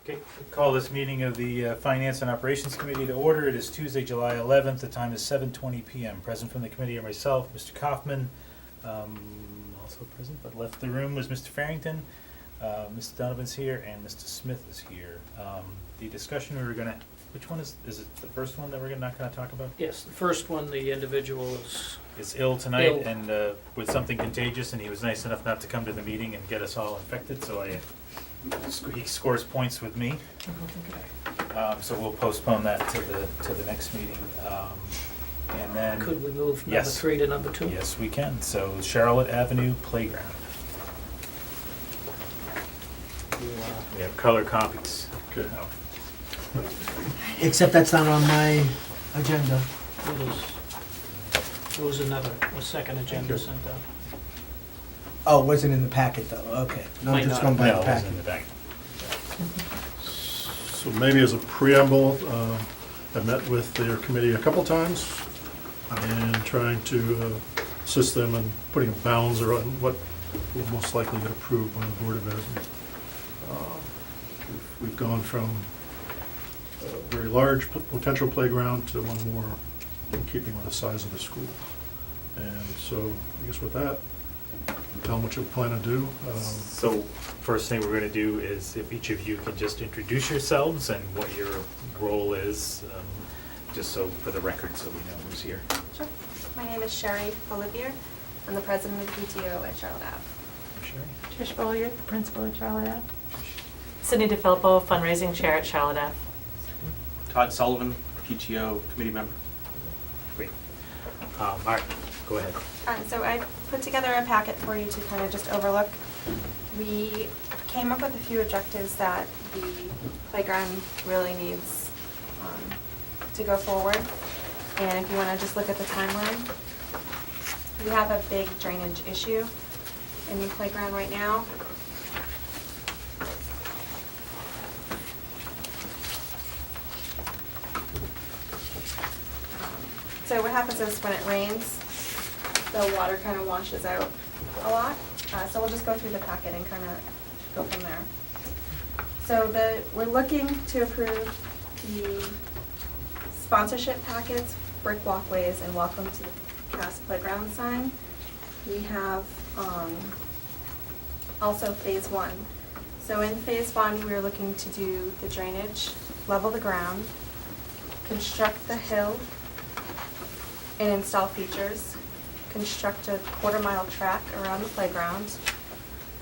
Okay, call this meeting of the Finance and Operations Committee to order. It is Tuesday, July 11th. The time is 7:20 p.m. Present from the committee are myself, Mr. Kaufman, also present but left the room was Mr. Farrington. Mr. Donovan's here and Mr. Smith is here. The discussion we were going to, which one is it the first one that we're not going to talk about? Yes, the first one, the individual Is ill tonight Ill. and with something contagious, and he was nice enough not to come to the meeting and get us all infected, so he scores points with me. So we'll postpone that to the next meeting. And then could we move number Yes. 3 to number 2? yes, we can. So Charlotte Avenue Playground. We have color copies. Okay. Oh. Except that's not on my agenda. There was a second agenda you. sent out. Oh, it wasn't in the packet though, okay. No, I'm Might just not. going by No, the it wasn't packet. in the back. So maybe as a preamble, I met with their committee a couple times and trying to assist them in putting bounds around what will most likely get approved by the Board of Ed. We've gone from a very large potential playground to one more in keeping with the size of the school. And so I guess with that, tell them what you plan to do. So first thing we're going to do is if each of you can just introduce yourselves and what your role is, just so for the record so we know who's here. Sure. My name is Sherry Olivier. I'm the president of the PTO at Charlotte Ave. Sherry? Trish Bollier, principal at Charlotte Ave. Sydney DeFilippo, fundraising chair at Charlotte Ave. Todd Sullivan, PTO committee member. Great. All right, go ahead. So I put together a packet for you to kind of just overlook. We came up with a few objectives that the playground really needs to go forward. And if you want to just look at the timeline, we have a big drainage issue in the playground right now. So what happens is when it rains, the water kind of washes out a lot. So we'll just go through the packet and kind of go from there. So we're looking to approve the sponsorship packets, brick walkways, and welcome to the Cass Playground sign. We have also phase 1. So in phase 1, we're looking to do the drainage, level the ground, construct the hill, and install features, construct a quarter-mile track around the playground,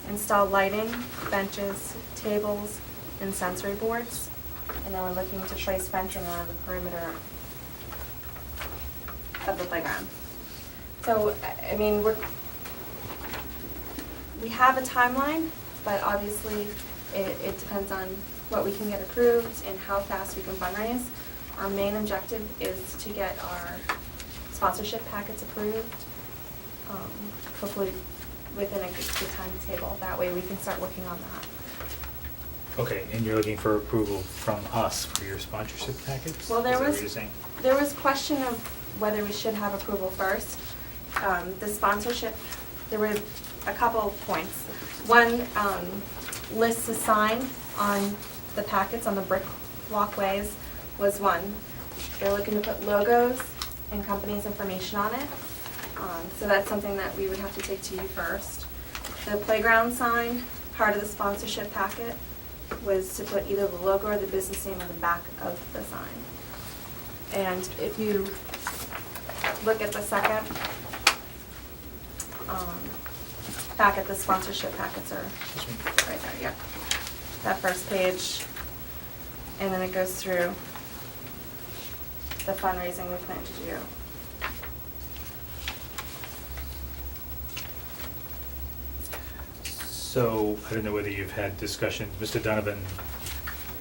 install lighting, benches, tables, and sensory boards, and then we're looking to place fencing around the perimeter of the playground. So, I mean, we have a timeline, but obviously it depends on what we can get approved and how fast we can fundraise. Our main objective is to get our sponsorship packets approved, hopefully within a good timetable. That way we can start working on that. Okay, and you're looking for approval from us for your sponsorship packets? Well, Is that what you're saying? there was question of whether we should have approval first. The sponsorship, there were a couple of points. One, lists a sign on the packets on the brick walkways was one. They're looking to put logos and company's information on it. So that's something that we would have to take to you first. The playground sign, part of the sponsorship packet, was to put either the logo or the business name on the back of the sign. And if you look at the second packet, the sponsorship packets are right there, yeah. That first page, and then it goes through the fundraising we plan to do. So, I don't know whether you've had discussions, Mr. Donovan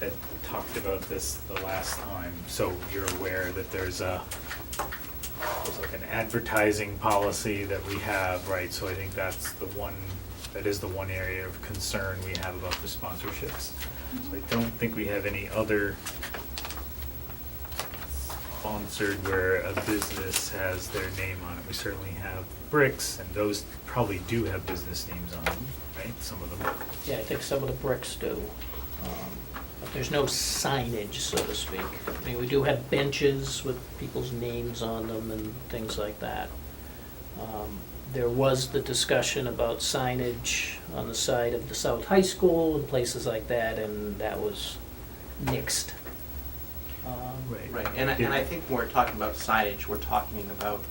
had talked about this the last time, so you're aware that there's like an advertising policy that we have, right? So I think that is the one area of concern we have about the sponsorships. So I don't think we have any other sponsored where a business has their name on it. We certainly have bricks, and those probably do have business names on them, right? Some of them. Yeah, I think some of the bricks do. But There's no signage, so to speak. I mean, we do have benches with people's names on them and things like that. There was the discussion about signage on the side of the South High School and places like that, and that was nixed. Right, and I think when we're talking about signage, we're talking about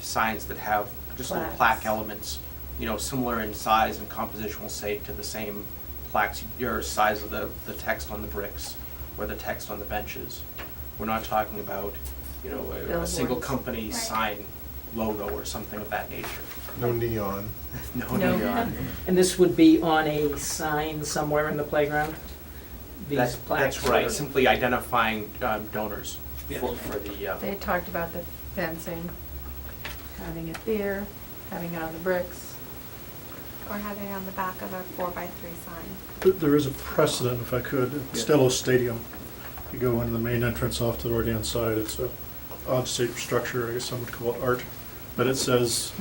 signs that have just little plaque elements, you know, similar in size and composition, will say, to the same plaques, your size of the text on the bricks or the text on the benches. We're not talking about, you know, a single Billboards. company Right. sign logo or something of that nature. No neon. No No. neon. And this would be on a sign somewhere in the playground? These plaques? That's right, simply identifying donors Yeah. for the, They talked about the fencing, having it there, having it on the bricks. Or having it on the back of a 4x3 sign. There is a precedent, if I could, at Stello Stadium. You go into the main entrance off to the right-hand side, it's a odd shaped structure, I guess some would call it art. But it says,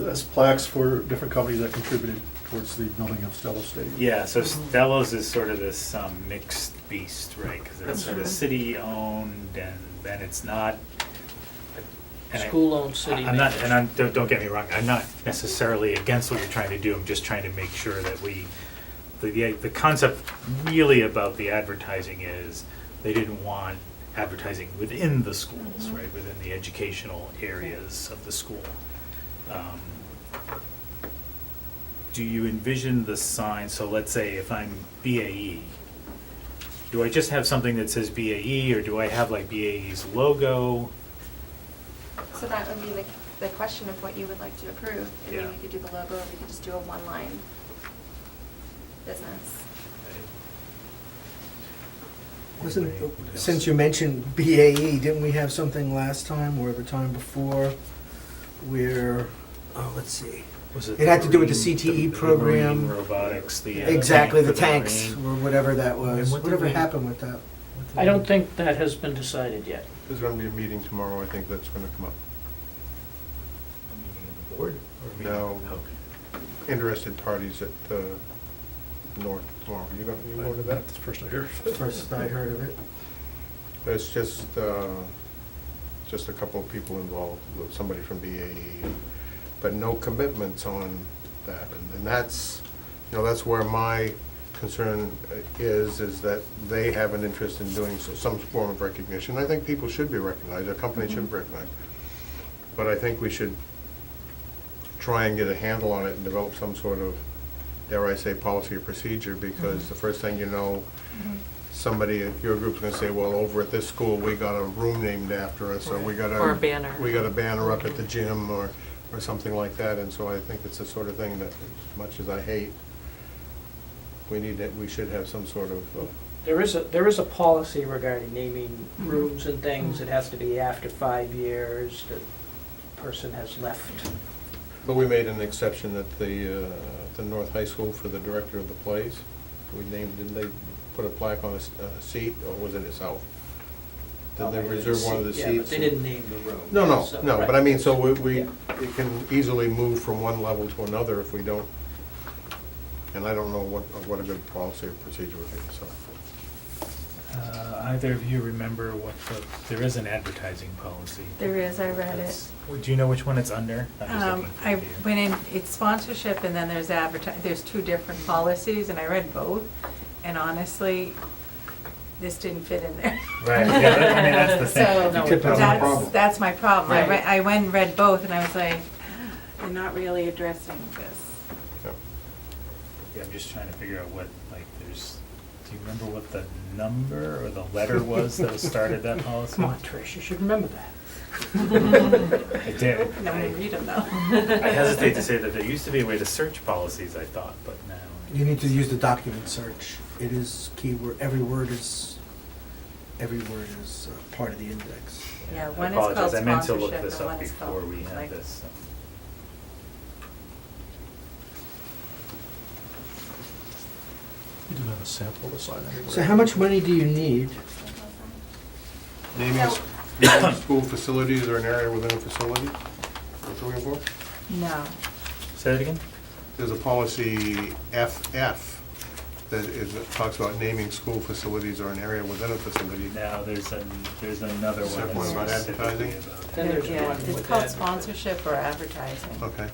as plaques for different companies that contributed towards the building of Stello Stadium. Yeah, so Stellos is sort of this mixed beast, right? Because it's That's sort of right. city-owned, and then it's not. and I- School-owned city I'm not, managed. and don't get me wrong, I'm not necessarily against what you're trying to do, I'm just trying to make sure that the concept really about the advertising is, they didn't want advertising within the schools, Mhm. right, within the educational areas of the school. Do you envision the sign, so let's say if I'm BAE, do I just have something that says BAE, or do I have like BAE's logo? So that would be the question of what you would like to approve. I mean, Yeah. we could do the logo, or we could just do a one-line business. Wasn't, since you mentioned BAE, didn't we have something last time or the time before where, oh, let's see. Was It had to do with the marine- CTE the program. marine robotics, the. Exactly, the tank for tanks, marine. or whatever that was. what did Whatever we- happened with that? I don't think that has been decided yet. There's gonna be a meeting tomorrow, I think that's gonna come up. A meeting of the board? Or a meeting- No. Okay. Interested parties at North tomorrow. You going to that? That's the first I hear. First I heard of it. It's just a couple of people involved, with somebody from BAE, but no commitments on that. And that's, you know, that's where my concern is that they have an interest in doing some form of recognition. I think people should be recognized, a company should be recognized. But I think we should try and get a handle on it and develop some sort of, dare I say, policy or procedure, because the first thing you know, somebody at your group's gonna say, well, over at this school, we got a room named after us, or we got Or a banner. we got a banner up at the gym, or something like that. And so I think it's the sort of thing that, as much as I hate, we should have some sort of, There is a policy regarding naming rooms and things. It has to be after 5 years that the person has left. but we made an exception at the North High School for the director of the plays. We named, didn't they put a plaque on a seat, or was it itself? Did they reserve one of the seats? Yeah, but they didn't name the room. No, So, no, right. but I mean, so we Yeah. can easily move from one level to another if we don't, and I don't know what a good policy or procedure would be, so. Either of you remember there is an advertising policy. There is, I read it. That's- Do you know which one it's under? I'm just looking for I it here. went in, it's sponsorship and then there's there's two different policies and I read both. And honestly, this didn't fit in there. Right, yeah, I mean, that's the thing. So No, That's the problem. that's my problem. Right. I went and read both and I was like, you're not really addressing this. Yeah, I'm just trying to figure out what, like, do you remember what the number or the letter was that started that policy? Come on, Trish, you should remember that. I did. No, you read them though. I hesitate to say that there used to be a way to search policies, I thought, but now. You need to use the document search. It is keyword, every word is part of the index. Yeah, I one is called apologize, I meant to look sponsorship this and up one is before called, we had like, this. So. You didn't have a sample of the sign anywhere. So how much money do you need? Naming So- naming school facilities or an area within a facility, what are we looking for? No. Say that again? There's a policy FF, that is, it talks about naming school facilities or an area within a facility. Now, there's another Is there one one about that's specifically advertising? about Then there's Yeah, one it's with called that. sponsorship or advertising. Okay.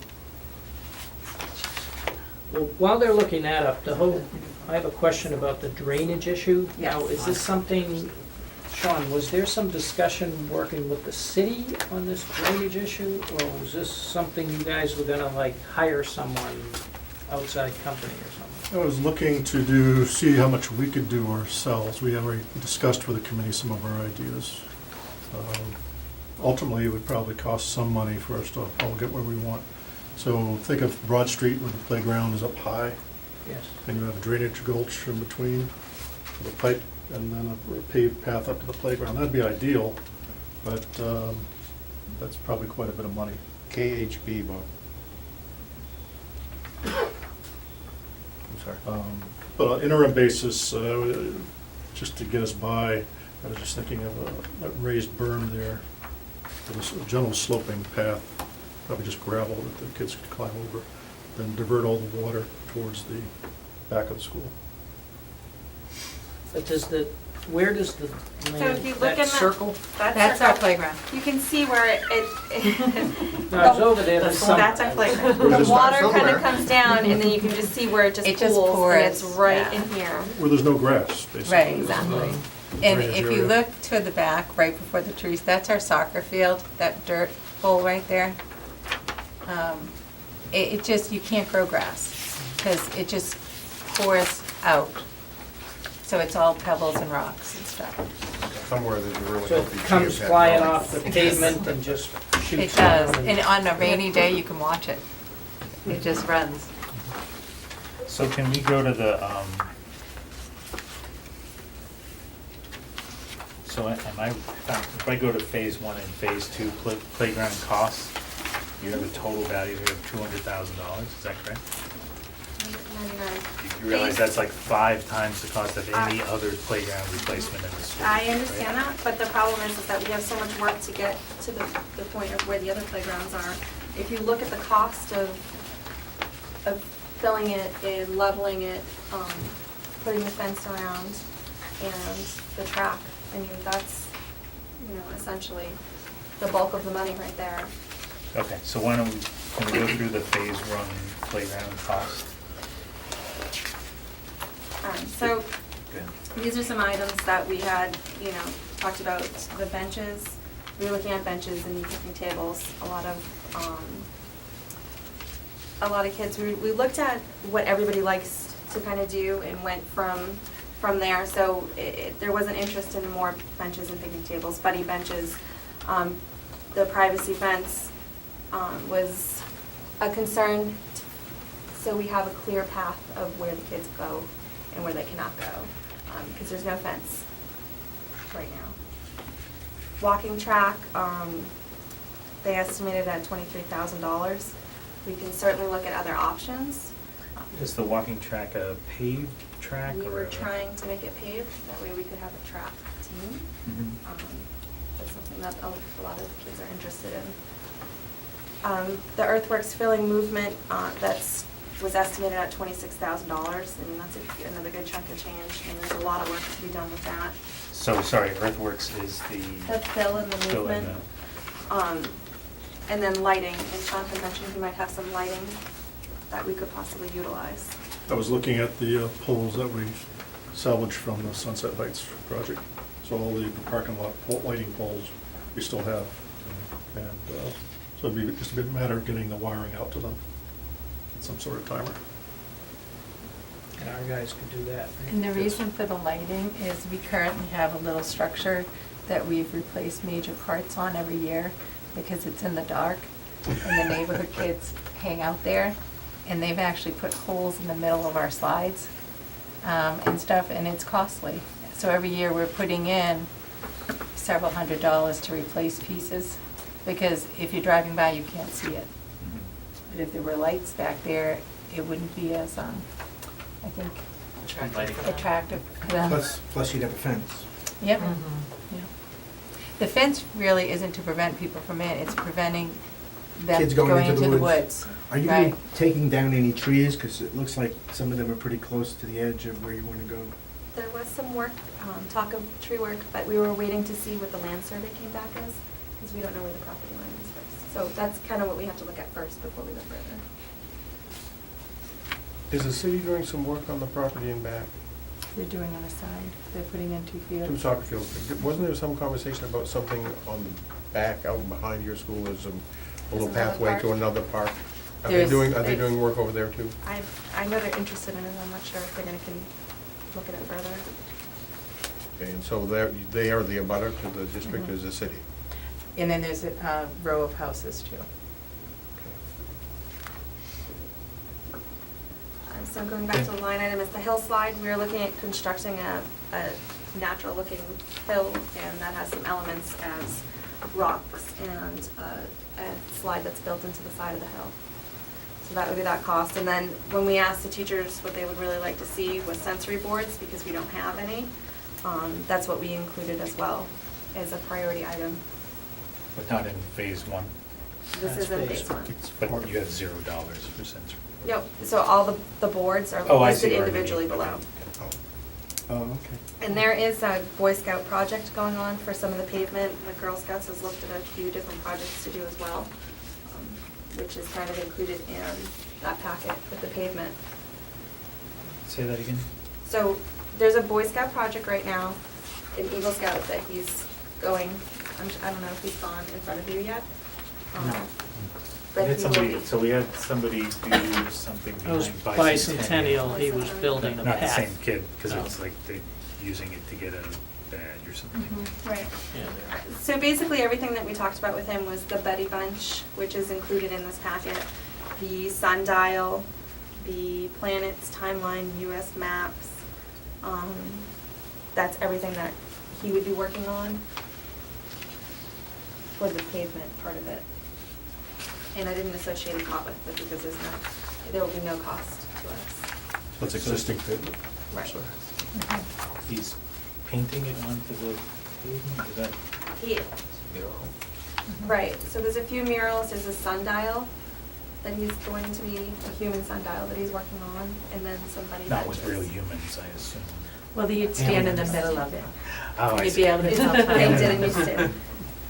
Well, while they're looking that up, I have a question about the drainage issue. Now, Yes. is this something, Sean, was there some discussion working with the city on this drainage issue? Or was this something you guys were gonna like hire someone, outside company or something? I was looking to see how much we could do ourselves. We have already discussed with the committee some of our ideas. Ultimately, it would probably cost some money for us to all get where we want. So think of Broad Street where the playground is up high, Yes. and you have a drainage gulch in between, with a pipe, and then a paved path up to the playground. That'd be ideal, but that's probably quite a bit of money. KHB, Bob. I'm sorry. But on interim basis, just to get us by, I was just thinking of a raised berm there, with a gentle sloping path, probably just gravel that the kids could climb over, then divert all the water towards the back of the school. But where does the So if you land, look in that that. circle? That's our playground. You can see where No, I was over there this summer. That's our playground. Where The there's water not kind of somewhere. comes down and then you can just see where it just It just pools and pours, it's right yeah. in here. Where there's no grass, basically. Right, There's exactly. no And drainage if you area. look to the back, right before the trees, that's our soccer field, that dirt bowl right there. It just, you can't grow grass, because it just pours out. So it's all pebbles and rocks and stuff. Somewhere there's a really So healthy it comes geotech flying going. off the pavement and just shoots It does, down and on a rainy day, you can watch it. It just runs. So can we go to the, so if I go to phase 1 and phase 2 playground costs, you have a total value here of $200,000, is that correct? 99. You realize that's like 5 times the cost of any other playground replacement in the school. I understand right? that, but the problem is that we have so much work to get to the point of where the other playgrounds are. If you look at the cost of filling it and leveling it, putting the fence around and the track, I mean, that's, essentially the bulk of the money right there. Okay, so why don't can we go through the phase 1 playground cost? So Good. these are some items that we had, talked about, the benches. We were looking at benches and picnic tables, a lot of kids. We looked at what everybody likes to kind of do and went from there. So there was an interest in more benches and picnic tables, buddy benches. The privacy fence was a concern, so we have a clear path of where the kids go and where they cannot go, because there's no fence right now. Walking track, they estimated at $23,000. We can certainly look at other options. Is the walking track a paved track or? We were trying to make it paved, that way we could have a track team. Mhm. That's something that a lot of kids are interested in. The earthworks filling movement, was estimated at $26,000. I mean, that's another good chunk of change, and there's a lot of work to be done with that. So, sorry, earthworks is the. The fill and the fill in movement. And then lighting, and Sean had mentioned he might have some lighting that we could possibly utilize. I was looking at the poles that we salvaged from the Sunset Heights project. So all the parking lot lighting poles we still have. And so it'd be just a bit matter of getting the wiring out to them, some sort of timer. And our guys could do that. right? And the reason for the lighting is we currently have a little structure that we've replaced major parts on every year because it's in the dark and the neighborhood kids hang out there. And they've actually put holes in the middle of our slides and stuff, and it's costly. So every year we're putting in several $100s to replace pieces, because if you're driving by, you can't see it. Mhm. But if there were lights back there, it wouldn't be as, I think, attractive to them. Plus you'd have a fence. Yep. Mm-hmm. Yeah. The fence really isn't to prevent people from in, it's preventing them kids going into the woods. Are you gonna be Right. taking down any trees? Because it looks like some of them are pretty close to the edge of where you want to go. There was some work, talk of tree work, but we were waiting to see what the land survey came back as, because we don't know where the property line is first. So that's kind of what we have to look at first before we go further. Is the city doing some work on the property in back? They're doing on the side, they're putting in 2 fields. 2 soccer fields. Wasn't there some conversation about something on the back, out behind your school, there's a little another pathway to park. another park? Are There's- they doing work over there too? I know they're interested in it, I'm not sure if they're gonna look at it further. Okay, and so they are the abutter to the district, is the city? And then there's a row of houses too. So going back to the line item, it's the hillslide. We're looking at constructing a natural-looking hill, and that has some elements as rocks and a slide that's built into the side of the hill. So that would be that cost. And then when we asked the teachers what they would really like to see was sensory boards, because we don't have any. That's what we included as well as a priority item. But not in phase one, This That's is in phase phase one. but you have $0 for sensory. Yep, so all the boards are Oh, I listed see. already. individually Okay, below. okay. Oh, okay. And there is a Boy Scout project going on for some of the pavement. The Girl Scouts has looked at a few different projects to do as well, which is kind of included in that packet with the pavement. Say that again? So there's a Boy Scout project right now, an Eagle Scout that he's going, I don't know if he's gone in front of you yet. No. But We had he will somebody, be. so we had somebody do something It was behind bicentennial, he was building a Not the path. same kid, because No. it's like they're using it to get a badge or something. Right. Yeah. So basically, everything that we talked about with him was the Betty Bunch, which is included in this packet, the sundial, the planets, timeline, US maps. That's everything that he would be working on for the pavement part of it. And I didn't associate a cost with it because there will be no cost to us. That's existing pavement. Right. He's painting it onto the pavement, is that? He, right, so there's a few murals, there's a sundial that he's going to be, a human sundial that he's working on, and then somebody Not that with just- real humans, I assume. Well, you'd stand in the middle of it. Oh, I You'd see. be able to It's tell painted time. and used to.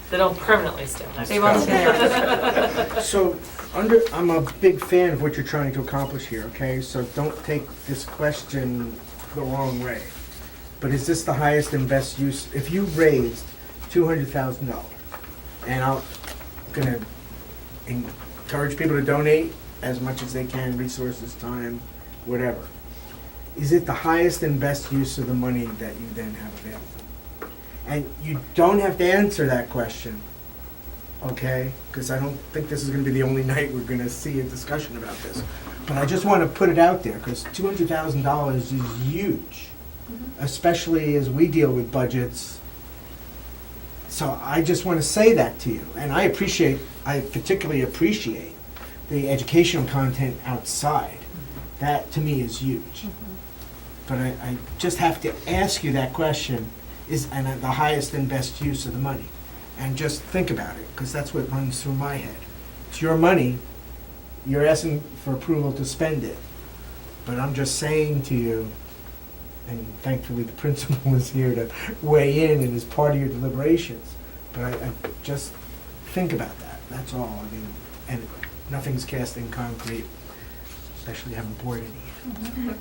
They don't permanently stand there. They won't stand there. So, I'm a big fan of what you're trying to accomplish here, okay? So don't take this question the wrong way. But is this the highest and best use, if you raised $200,000, and I'm gonna encourage people to donate as much as they can, resources, time, whatever. Is it the highest and best use of the money that you then have available? And you don't have to answer that question, okay? Because I don't think this is gonna be the only night we're gonna see a discussion about this. But I just wanna put it out there, because $200,000 is huge, especially as we deal with budgets. So I just wanna say that to you, and I particularly appreciate the educational content outside. That, to me, is huge. But I just have to ask you that question, is the highest and best use of the money? And just think about it, because that's what runs through my head. It's your money, you're asking for approval to spend it. But I'm just saying to you, and thankfully the principal is here to weigh in and is part of your deliberations, but I just think about that, that's all. I mean, and nothing's cast in concrete, especially haven't poured any yet.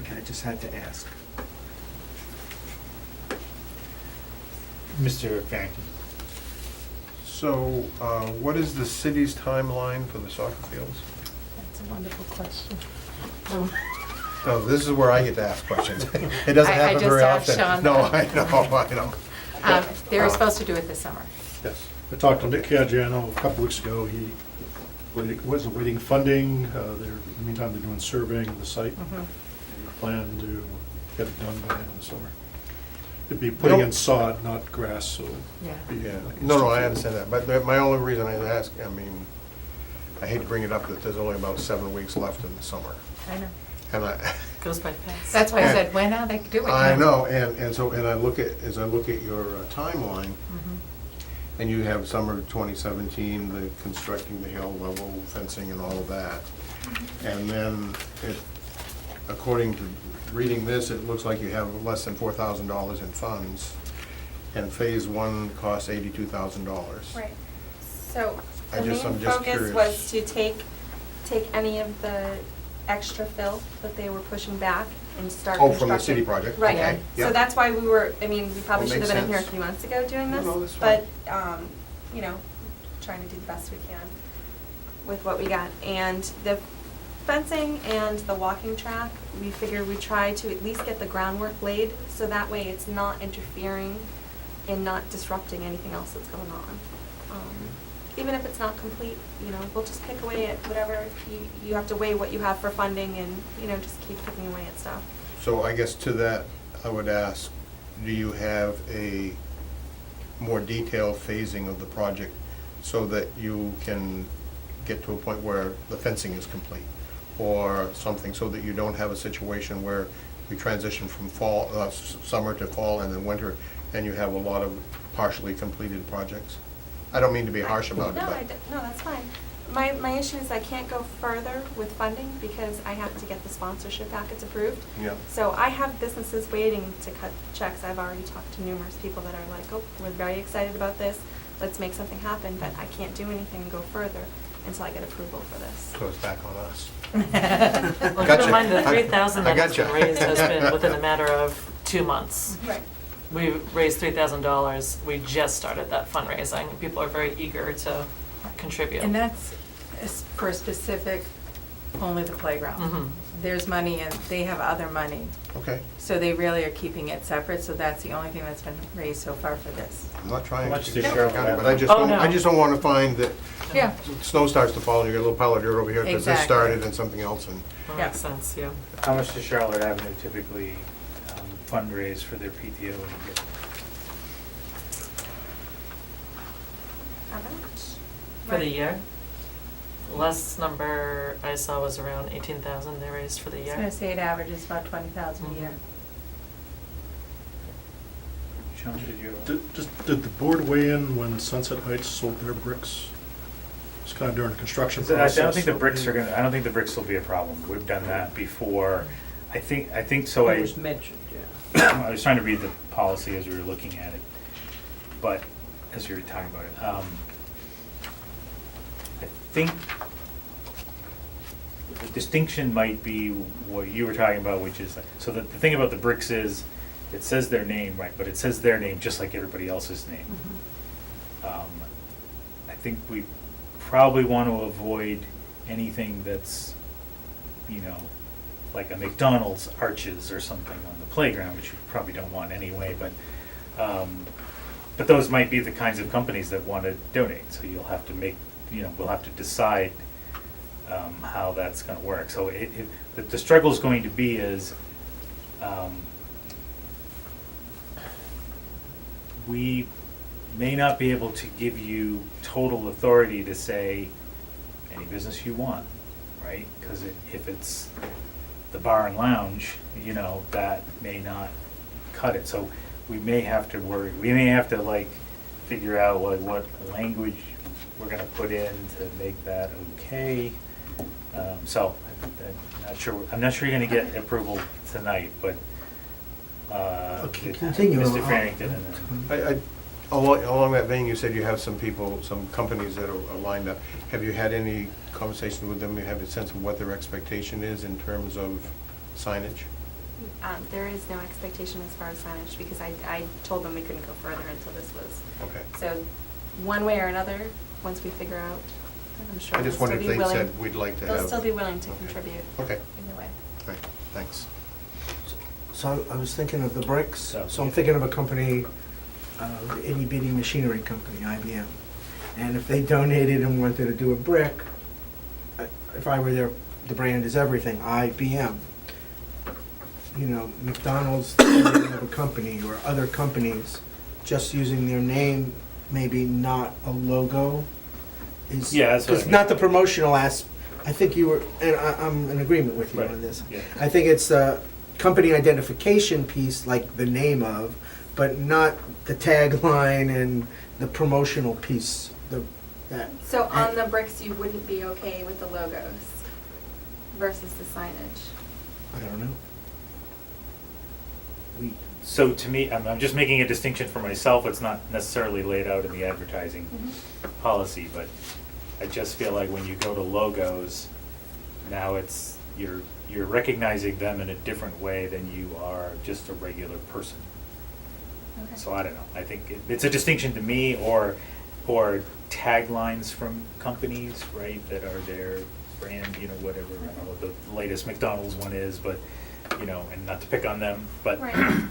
Okay, I just had to ask. Mr. Farrington? So, what is the city's timeline for the soccer fields? That's a wonderful question. No, this is where I get to ask questions. It doesn't I happen just very asked often. Sean No, that. I know. They were supposed to do it this summer. Yes. I talked to Nick Caggiano a couple weeks ago. He was awaiting funding. In the meantime, they're doing surveying of the site. Mhm. Plan to get it done by the end of the summer. It'd be putting in sod, not grass, so. Yeah. it'd be Yeah, like no, I it's- understand that, but my only reason I ask, I mean, I hate to bring it up, that there's only about 7 weeks left in the summer. I know. And I, Goes by fast. That's why I said, when are they doing it? I know, and I look at, as I look at your timeline, Mhm. and you have summer 2017, the constructing the hill level fencing and all of that. And then according to reading this, it looks like you have less than $4,000 in funds, and phase one costs $82,000. Right. So the I'm main just focus curious. was to take any of the extra fill that they were pushing back and start Oh, constructing. from the city project? Right. Okay, So yeah. that's why we were, I mean, we probably That should have makes been in here a sense. few months ago doing No, this. that's But, fine. you know, trying to do the best we can with what we got. And the fencing and the walking track, we figured we'd try to at least get the groundwork laid, so that way it's not interfering and not disrupting anything else that's going on. Even if it's not complete, you know, we'll just pick away at whatever, you have to weigh what you have for funding and, you know, just keep picking away at stuff. So I guess to that, I would ask, do you have a more detailed phasing of the project so that you can get to a point where the fencing is complete? Or something, so that you don't have a situation where we transition from fall, summer to fall and then winter, and you have a lot of partially completed projects? I don't mean to be harsh about it, No, but. no, that's fine. My issue is I can't go further with funding because I have to get the sponsorship packets approved. Yeah. So I have businesses waiting to cut checks. I've already talked to numerous people that are like, oh, we're very excited about this, let's make something happen, but I can't do anything and go further until I get approval for this. So it's back on us. Well, keep Gotcha. in mind, the I- 3,000 I that has been gotcha. raised has been within a matter of 2 months. Right. We raised $3,000, we just started that fundraising. People are very eager to contribute. And that's for specific, only the playground. Mhm. There's money and they have other money. Okay, So they really are keeping it separate, so that's the only thing that's been raised so far for this. I'm not trying How much to did get Cheryl back on it, have? but I just Oh, don't, no. I just don't wanna find that Yeah. snow starts to fall and you get a little pile of dirt over here because this Exactly. started and something else and. That Yeah. makes sense, yeah. How much does Charlotte Avenue typically fundraise for their PTO? How much? For the Right. year? Last number I saw was around 18,000 they raised for the I was year. gonna say it averages about 20,000 a year. Sean, did you? Did the board weigh in when Sunset Heights sold their bricks? It's kind of during the construction I process. don't think the so bricks they- are gonna, I don't think the bricks will be a problem. We've done that before. I think so. It was mentioned, yeah. I was trying to read the policy as we were looking at it, but, as we were talking about it, I think the distinction might be what you were talking about, which is, so the thing about the bricks is, it says their name, right, but it says their name just like everybody else's name. I think we probably want to avoid anything that's, you know, like a McDonald's arches or something on the playground, which you probably don't want anyway, but those might be the kinds of companies that want to donate, so you'll have to make, you know, we'll have to decide how that's gonna work. So the struggle's going to be is, we may not be able to give you total authority to say any business you want, right? Because if it's the bar and lounge, you know, that may not cut it. So we may have to worry, we may have to like figure out what language we're gonna put in to make that okay. So I'm not sure you're gonna get approval tonight, but Okay, continue. Mr. Farrington and then. Along that vein, you said you have some people, some companies that are lined up. Have you had any conversation with them? You have a sense of what their expectation is in terms of signage? There is no expectation as far as signage because I told them we couldn't go further until this was. Okay. So, one way or another, once we figure out, I'm sure I they'll just still wondered be if they willing. said we'd like to have. They'll still be willing to Okay. contribute Okay, either way. all right, thanks. So I was thinking of the bricks, So- so I'm thinking of a company, the itty bitty machinery company, IBM. And if they donated and wanted to do a brick, if I were there, the brand is everything, IBM. You know, McDonald's of a company or other companies just using their name, maybe not a logo, is. Yeah, that's what I It's mean. not the promotional I think you were, and I'm in agreement with you Right, on this. yeah. I think it's a company identification piece, like the name of, but not the tagline and the promotional piece, that. So on the bricks, you wouldn't be okay with the logos versus the signage? I don't know. So to me, I'm just making a distinction for myself, it's not necessarily laid out in the advertising policy, but I just feel like when you go to logos, now it's, you're recognizing them in a different way than you are just a regular person. Okay. So I don't know, I think it's a distinction to me, or taglines from companies, right, that are their brand, you know, whatever, I don't know what the latest McDonald's one is, but, you know, and not to pick on them, but. Right.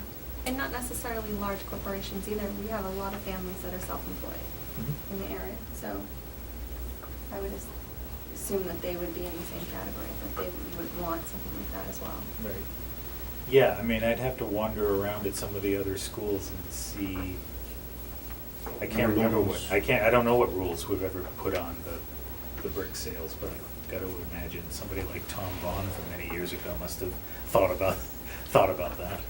And not necessarily large corporations either. We have a lot of families that are self-employed in the area, so I would assume that they would be in the same category, that you would want something like that as well. Right. Yeah, I mean, I'd have to wander around at some of the other schools and see. I can't remember what, I don't know what rules we've ever put on the brick sales, but I've got to imagine somebody like Tom Vaughn from many years ago must have thought about that.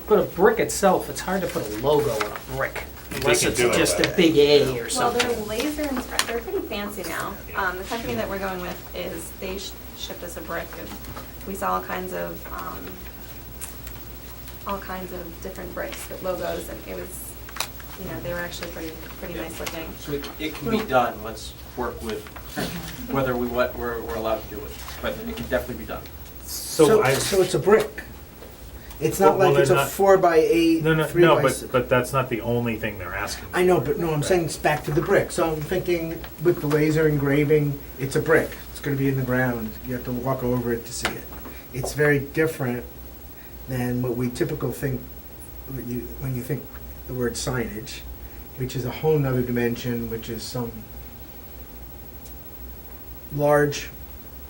But a brick itself, it's hard to put a logo on a brick, unless can it's do it, just a but- big A or Well, something. they're laser inscribed, they're pretty fancy now. Yeah. The company that we're going with is, they shipped us a brick, and we saw all kinds of different bricks with logos, and it was, you know, they were actually pretty nice looking. So it can be done, let's work with whether we're allowed to do it, but it can definitely be done. So it's a brick. It's not Well, like it's they're a not- 4x8, No, 3x6. but that's not the only thing they're asking. I know, for, but no, I'm right? saying it's back to the brick. So I'm thinking with the laser engraving, it's a brick. It's gonna be in the ground. You have to walk over it to see it. It's very different than what we typically think when you think the word signage, which is a whole nother dimension, which is some large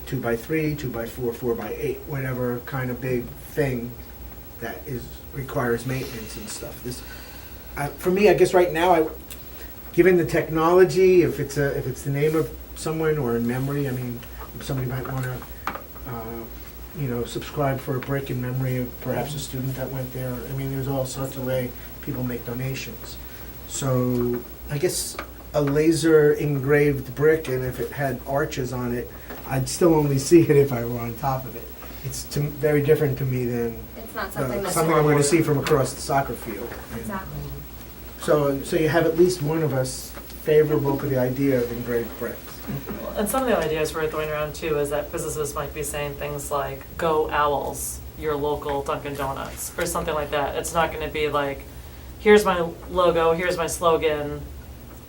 2x3, 2x4, 4x8, whatever kind of big thing that requires maintenance and stuff. For me, I guess right now, given the technology, if it's the name of someone or in memory, I mean, somebody might want to, subscribe for a brick in memory of perhaps a student that went there. I mean, there's all sorts of way people make donations. So I guess a laser engraved brick, and if it had arches on it, I'd still only see it if I were on top of it. It's very different to me than It's not something that's. something I'm going to see from across the soccer field. Exactly. So you have at least one of us favorable to the idea of engraved bricks. And some of the ideas we're throwing around too is that businesses might be saying things like, "Go Owls," your local Dunkin' Donuts, or something like that. It's not gonna be like, here's my logo, here's my slogan,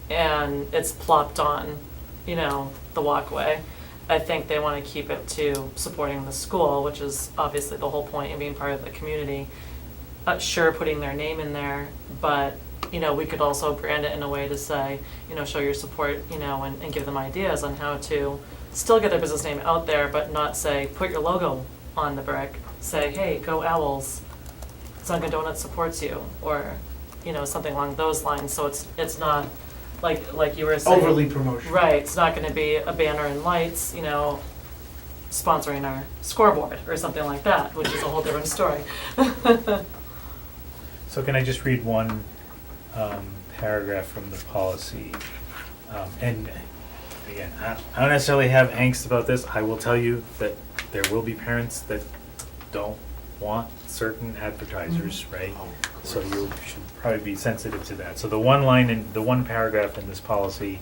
and it's plopped on, the walkway. I think they wanna keep it to supporting the school, which is obviously the whole point of being part of the community. Sure, putting their name in there, but we could also brand it in a way to say, show your support, and give them ideas on how to still get their business name out there, but not say, put your logo on the brick. Say, hey, go Owls, Dunkin' Donuts supports you, or, something along those lines. So it's not like you were saying. Overly promotional. Right, it's not gonna be a banner and lights, sponsoring our scoreboard or something like that, which is a whole different story. So can I just read one paragraph from the policy? And again, I don't necessarily have angst about this. I will tell you that there will be parents that don't want certain advertisers, right? So you should probably be sensitive to that. So the one paragraph in this policy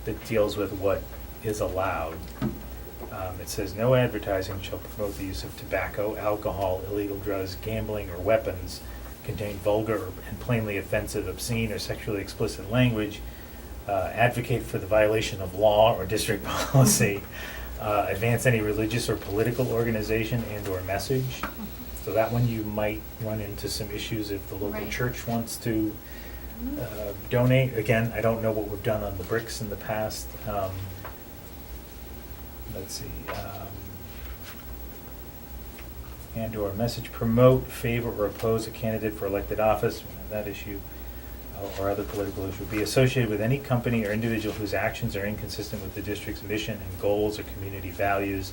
that deals with what is allowed, it says, "No advertising shall promote the use of tobacco, alcohol, illegal drugs, gambling, or weapons, contain vulgar and plainly offensive, obscene, or sexually explicit language, advocate for the violation of law or district policy, advance any religious or political organization and/or message." So that one you might run into some issues if the local Right. church wants to donate. Again, I don't know what we've done on the bricks in the past. Let's see. And/or message, promote, favor, or oppose a candidate for elected office, that issue, or other political issue, be associated with any company or individual whose actions are inconsistent with the district's mission and goals or community values.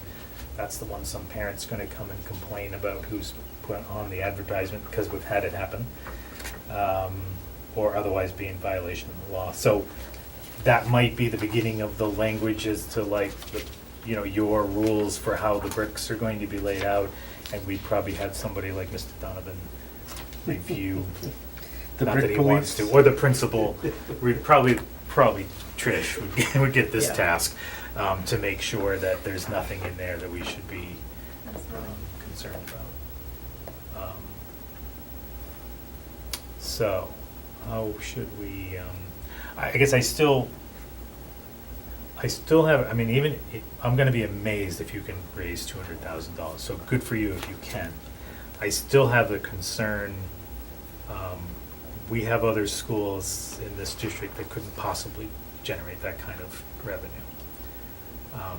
That's the one some parents gonna come and complain about who's put on the advertisement, because we've had it happen. or otherwise be in violation of the law. So that might be the beginning of the language as to like the, you know, your rules for how the bricks are going to be laid out, and we'd probably have somebody like Mr. Donovan review. The Not that brick he wants police. to, or the principal, we'd probably Trish would get this Yeah. task, to make sure that there's nothing in there that we should be concerned about. So, how should we, I guess I still have, I mean, even, I'm gonna be amazed if you can raise $200,000, so good for you if you can. I still have the concern, we have other schools in this district that couldn't possibly generate that kind of revenue.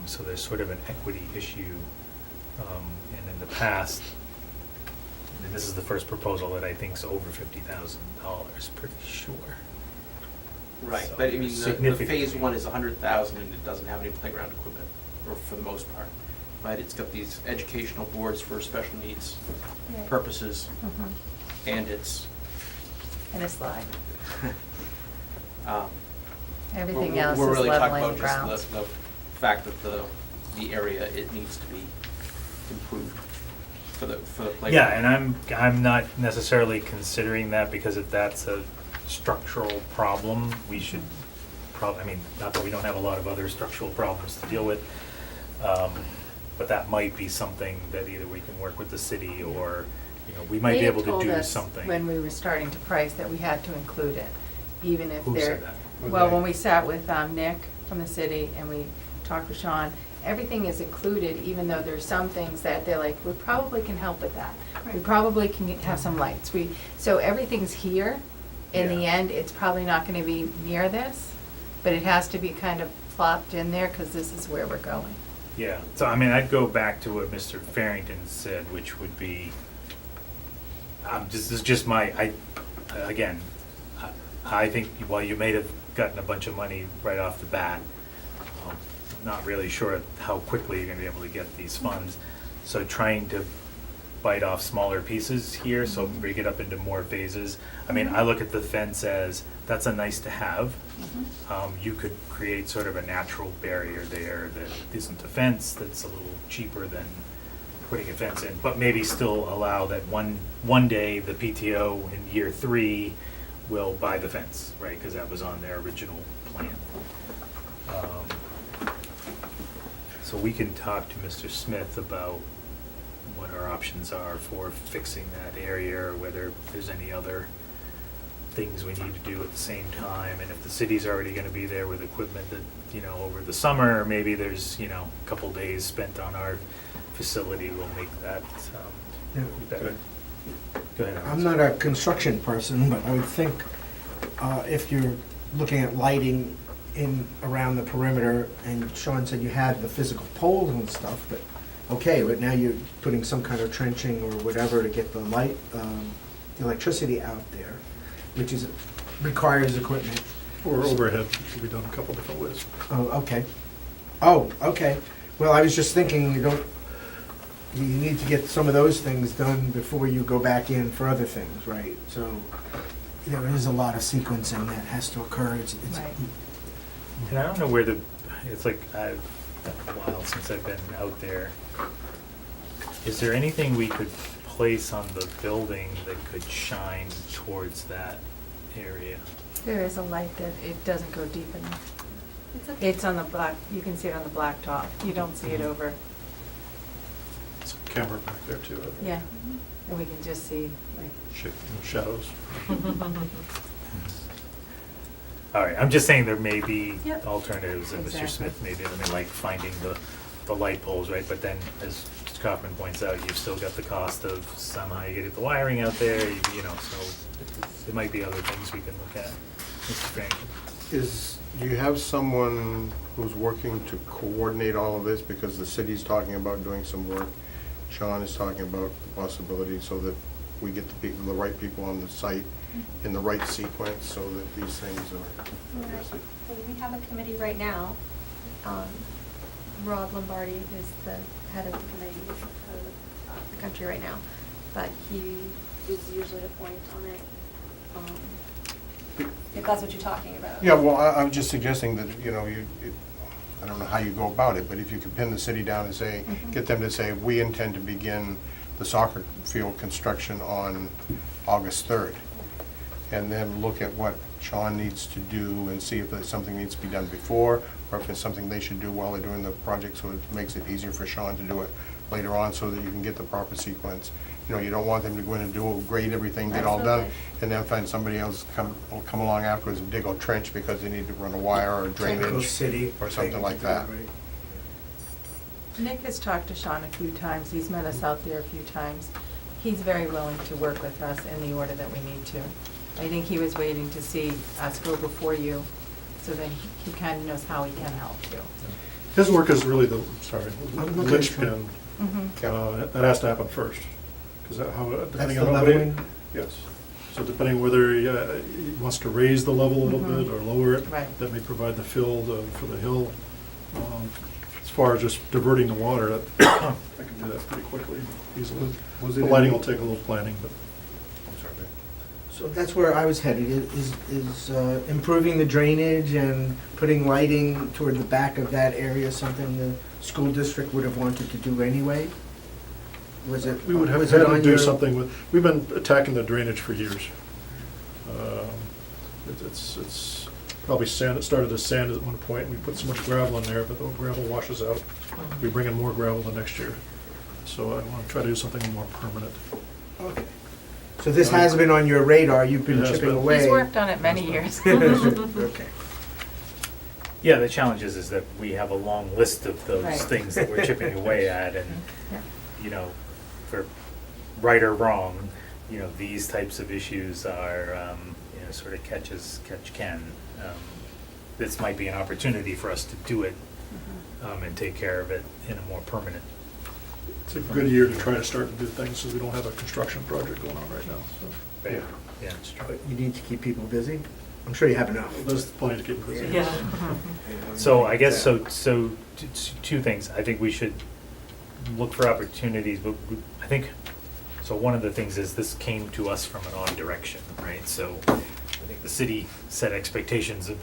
So there's sort of an equity issue, and in the past, and this is the first proposal that I think's over $50,000, pretty sure. Right, So but I mean, the significantly. phase one is 100,000 and it doesn't have any playground equipment, or for the most part. Right, it's got these educational boards for special needs Right. purposes, Mhm. and it's, And a slide. um, Everything we're else we're is really talking leveling the about ground. just the fact that the area, it needs to be improved for the playground. Yeah, and I'm not necessarily considering that, because if that's a structural problem, we should I mean, not that we don't have a lot of other structural problems to deal with, but that might be something that either we can work with the city, or, you know, we might be able to do something. When we were starting to price, that we had to include it, even if Who they're. said that? Well, when we sat with Nick from the city and we talked with Sean, everything is included, even though there's some things that they're like, we probably can help with that. We Right. probably can have some lights. So everything's here. In the Yeah. end, it's probably not gonna be near this, but it has to be kind of plopped in there, because this is where we're going. Yeah, so I mean, I'd go back to what Mr. Farrington said, which would be, this is just again, I think while you may have gotten a bunch of money right off the bat, I'm not really sure how quickly you're gonna be able to get these funds. So trying to bite off smaller pieces here, so break it up into more phases. I mean, I look at the fence as, that's a nice to have. You could create sort of a natural barrier there that isn't a fence, that's a little cheaper than putting a fence in, but maybe still allow that one day the PTO in year 3 will buy the fence, right? Because that was on their original plan. So we can talk to Mr. Smith about what our options are for fixing that area, or whether there's any other things we need to do at the same time, and if the city's already gonna be there with equipment that, you know, over the summer, maybe there's, you know, a couple days spent on our facility will make that, Yeah. better. Go ahead, Alex. I'm not a construction person, but I would think if you're looking at lighting in, around the perimeter, and Sean said you had the physical poles and stuff, but, okay, but now you're putting some kind of trenching or whatever to get the light, the electricity out there, which requires equipment. Or overhead, it could be done a couple different ways. Oh, okay. Oh, okay. Well, I was just thinking, you need to get some of those things done before you go back in for other things, right? So there is a lot of sequencing that has to occur. It's Right. And I don't know where it's like, I've been a while since I've been out there. Is there anything we could place on the building that could shine towards that area? There is a light that it doesn't go deep enough. It's okay. It's on the black, you can see it on the black top. You don't see it over, It's a camera back there too, I think. yeah. And we can just see, like, Shadows. All right, I'm just saying there may be Yep. alternatives that Mr. Exactly. Smith maybe, I mean, like finding the light poles, right? But then, as Mr. Kaufman points out, you've still got the cost of somehow you get the wiring out there, you know, so there might be other things we can look at. Mr. Franklin? Do you have someone who's working to coordinate all of this, because the city's talking about doing some work? Sean is talking about the possibility, so that we get the right people on the site in the right sequence, so that these things are. Right. So we have a committee right now. Rob Lombardi is the head of the committee for the country right now, but he is usually a point on it. if that's what you're talking about. Yeah, well, I'm just suggesting that, you know, I don't know how you go about it, but if you could pin the city down and say, get them to say, we intend to begin the soccer field construction on August 3rd. And then look at what Sean needs to do and see if there's something needs to be done before, or if it's something they should do while they're doing the project, so it makes it easier for Sean to do it later on, so that you can get the proper sequence. You know, you don't want them to go in and grade everything, get all done, and then find somebody else will come along afterwards and dig a trench because they need to run a wire or Technical drainage city. or something like that. Right. Nick has talked to Sean a few times, he's met us out there a few times. He's very willing to work with us in the order that we need to. I think he was waiting to see us go before you, so then he kind of knows how he can help too. His work is really the I'm looking at linchpin. Mhm. That has to happen first, because depending the on leveling? Yes. So depending whether he wants to raise the level a little bit or lower it, Right. that may provide the fill for the hill. As far as just diverting the water, I can do that pretty quickly, easily. Was The it lighting in- will take a little planning, but I'm sorry, Vic. So that's where I was headed, is improving the drainage and putting lighting toward the back of that area something the school district would have wanted to do anyway? Was it? we would have was had it to on do your- something with, we've been attacking the drainage for years. It's probably sand, it started as sand at one point, we put so much gravel in there, but the gravel washes out. We bring in more gravel the next year. So I want to try to do something more permanent. Okay. So this has been on your radar, you've been It has chipping been. away? He's worked on it many years. Okay. Yeah, the challenge is that we have a long list of those Right. things that we're chipping away at, and, Yeah. you know, for right or wrong, you know, these types of issues are, you know, sort of catch can. This might be an opportunity for us to do it, and take care of it in a more permanent. It's a good year to try to start to do things, so we don't have a construction project going on right now, so. Yeah, yeah, it's true. But you need to keep people busy? I'm sure you have enough. There's plenty to keep busy. Yeah. So I guess, two things. I think we should look for opportunities, but I think, so one of the things is this came to us from an odd direction, right? So I think the city set expectations a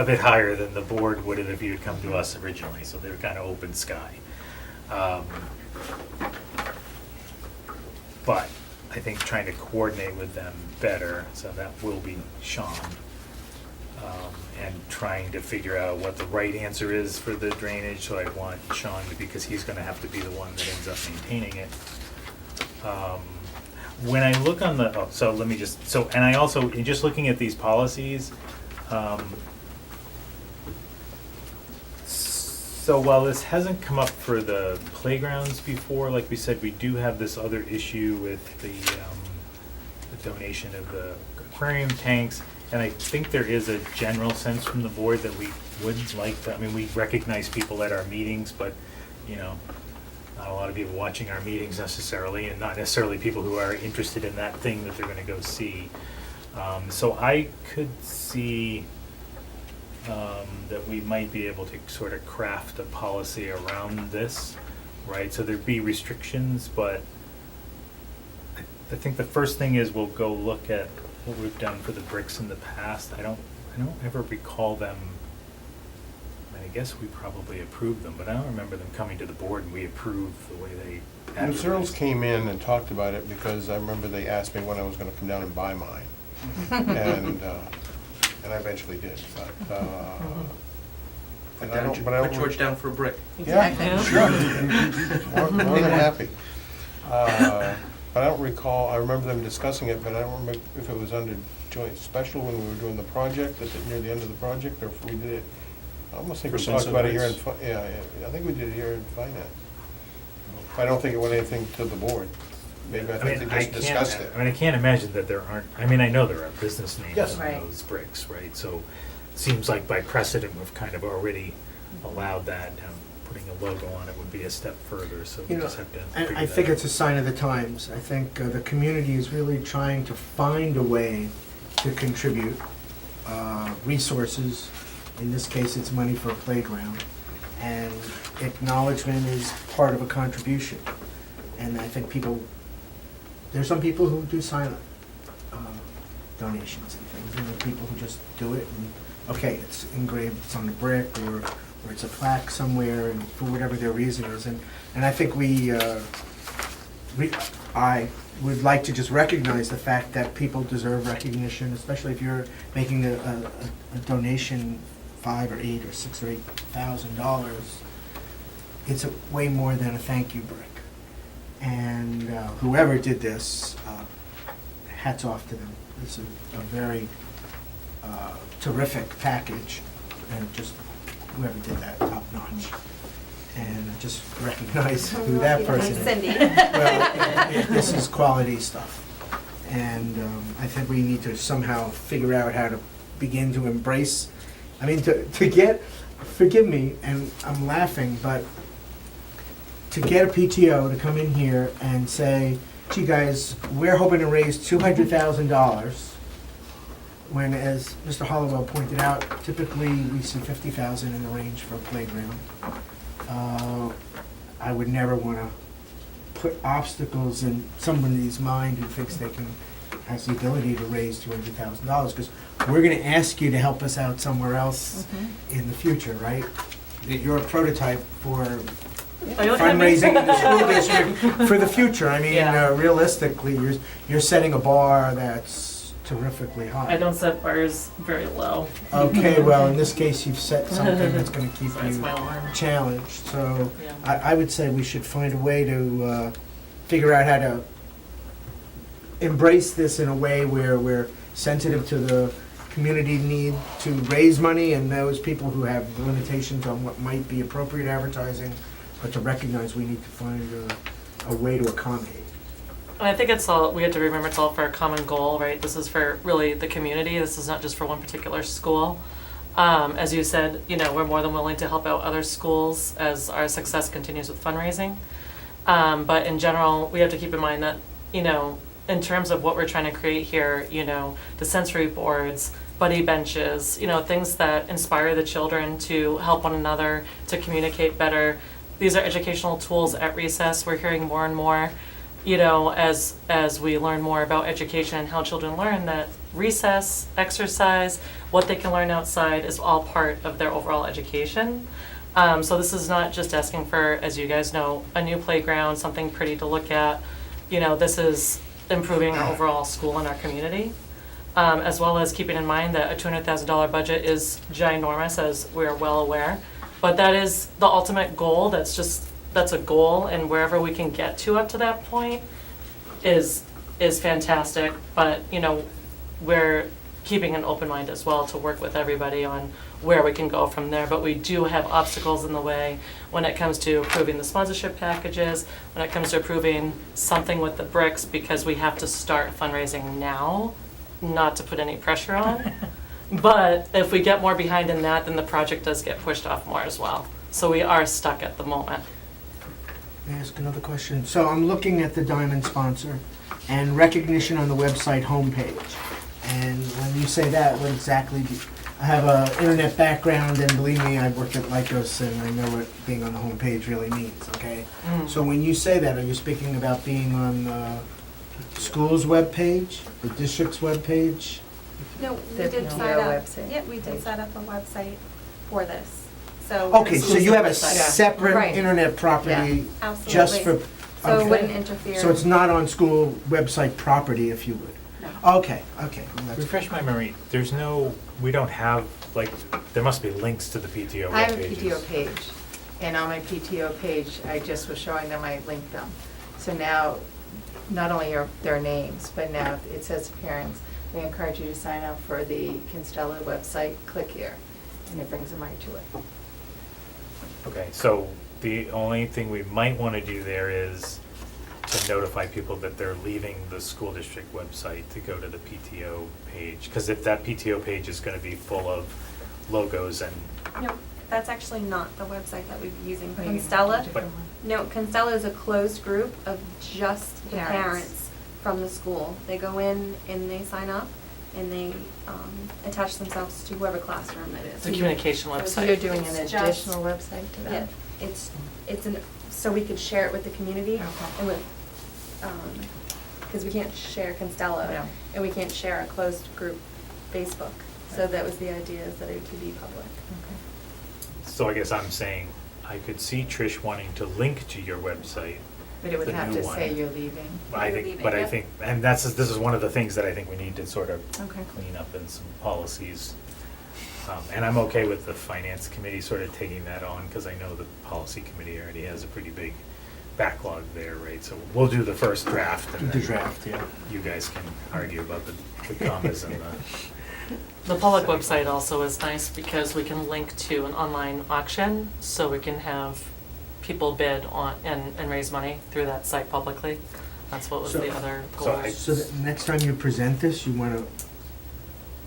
bit higher than the board would have if you had come to us originally, so they were kind of open sky. But I think trying to coordinate with them better, so that will be Sean. And trying to figure out what the right answer is for the drainage, so I'd want Sean to, because he's gonna have to be the one that ends up maintaining it. When I look on the, so let me just, so, and I also, in just looking at these policies, so while this hasn't come up for the playgrounds before, like we said, we do have this other issue with the donation of the aquarium tanks. And I think there is a general sense from the board that we would like to, I mean, we recognize people at our meetings, but, you know, not a lot of people watching our meetings necessarily, and not necessarily people who are interested in that thing that they're gonna go see. So I could see that we might be able to sort of craft a policy around this, right? So there'd be restrictions, but I think the first thing is we'll go look at what we've done for the bricks in the past. I don't ever recall them, I guess we probably approved them, but I don't remember them coming to the board and we approved the way they And advertised. Searles came in and talked about it because I remember they asked me when I was gonna come down and buy mine. And I eventually did, but, and I don't, but I Put don't. George down for a brick. Yeah, Exactly. sure. More than happy. But I don't recall, I remember them discussing it, but I don't remember if it was under joint special when we were doing the project, near the end of the project, or if we did it. I almost think we For talked about it here in, Sunset yeah, I think we did it here in finance. I don't think it went anything to the board. Maybe I think they just discussed it. I mean, I can't imagine that there aren't, I mean, I know there are business names Yes. on Right. those bricks, right? So it seems like by precedent, we've kind of already allowed that. Putting a logo on it would be a step further, so we You know, just have to and figure I that think out. it's a sign of the times. I think the community is really trying to find a way to contribute resources. In this case, it's money for a playground. And acknowledgement is part of a contribution. And I think there's some people who do silent. donations and things, and there are people who just do it, and, okay, it's engraved, it's on the brick, or it's a plaque somewhere, and for whatever their reason is, and I think I would like to just recognize the fact that people deserve recognition, especially if you're making a donation, $5 or $8 or $6 or $8,000. It's way more than a thank you brick. And whoever did this, hats off to them. It's a very terrific package, and just whoever did that, top notch. And just recognize who that person is. Cindy. Well, this is quality stuff. And I think we need to somehow figure out how to begin to embrace, I mean, to get, forgive me, and I'm laughing, but to get a PTO to come in here and say, gee guys, we're hoping to raise $200,000, when, as Mr. Hollowell pointed out, typically we see 50,000 in the range for a playground. I would never want to put obstacles in somebody's mind who thinks they has the ability to raise $200,000, because we're going to ask you to help us out somewhere else in the future, right? You're a prototype for Are you looking at me? fundraising in the school district for the future. I mean, Yeah. realistically, you're setting a bar that's terrifically high. I don't set bars very low. Okay, well, in this case, you've set something that's going to keep So that's you my alarm. challenged. So Yeah. I would say we should find a way to figure out how to embrace this in a way where we're sensitive to the community need to raise money, and those people who have limitations on what might be appropriate advertising, but to recognize we need to find a way to accommodate. And I think it's all, we have to remember it's all for a common goal, right? This is for really the community. This is not just for one particular school. As you said, we're more than willing to help out other schools as our success continues with fundraising. But in general, we have to keep in mind that, in terms of what we're trying to create here, the sensory boards, buddy benches, things that inspire the children to help one another, to communicate better. These are educational tools at recess. We're hearing more and more, as we learn more about education and how children learn, that recess, exercise, what they can learn outside is all part of their overall education. So this is not just asking for, as you guys know, a new playground, something pretty to look at. This is improving our overall school and our community, as well as keeping in mind that a $200,000 budget is ginormous, as we're well aware. But that is the ultimate goal. That's a goal, and wherever we can get to up to that point is fantastic. But we're keeping an open mind as well to work with everybody on where we can go from there. But we do have obstacles in the way when it comes to approving the sponsorship packages, when it comes to approving something with the bricks, because we have to start fundraising now, not to put any pressure on. But if we get more behind in that, then the project does get pushed off more as well. So we are stuck at the moment. May I ask another question? So I'm looking at the Diamond sponsor and recognition on the website homepage. And when you say that, what exactly do you, I have an internet background, and believe me, I've worked at Lycos, and I know what being on the homepage really means, okay? So when you say that, are you speaking about being on the school's webpage, the district's webpage? No, we The did PTO set up, website yeah, we did set up a website for this, so. Okay, so you have a Yeah. separate Right. internet property Absolutely. just for, So it okay. wouldn't interfere. So it's not on school website property, if you would? No. Okay, well, that's. Refresh my memory, we don't have, there must be links to the PTO I have a webpages. PTO page, and on my PTO page, I just was showing them, I linked them. So now, not only are their names, but now it says parents. We encourage you to sign up for the Constella website, click here, and it brings them right to it. Okay, so the only thing we might want to do there is to notify people that they're leaving the school district website to go to the PTO page. Because if that PTO page is going to be full of logos and, No, that's actually not the website that we'd be using. Oh, you have a Constella, different one. no, Constella is a closed group of just the Parents. parents from the school. They go in and they sign up, and they attach themselves to whoever classroom it It's a is. communication So you're website. doing an It's just- additional website to Yeah, that? it's so we could share it with the community Okay. and with because we can't share Constello, Yeah. and we can't share a closed group Facebook. So that was the idea, is that it could be public. So I guess I'm saying, I could see Trish wanting to link to your website. But it would The have new to say one. you're leaving. I You're think, leaving, but I yeah. think, and this is one of the things that I think we need to sort of Okay. clean up in some policies. And I'm okay with the finance committee sort of taking that on, because I know the policy committee already has a pretty big backlog there, right? So we'll do the first draft, and The then draft, yeah. you guys can argue about the commas and The public website also is nice because we can link to an online auction, so we can have people bid on and raise money through that site publicly. That's what was the So- other So I- goal. So the next time you present this, you wanna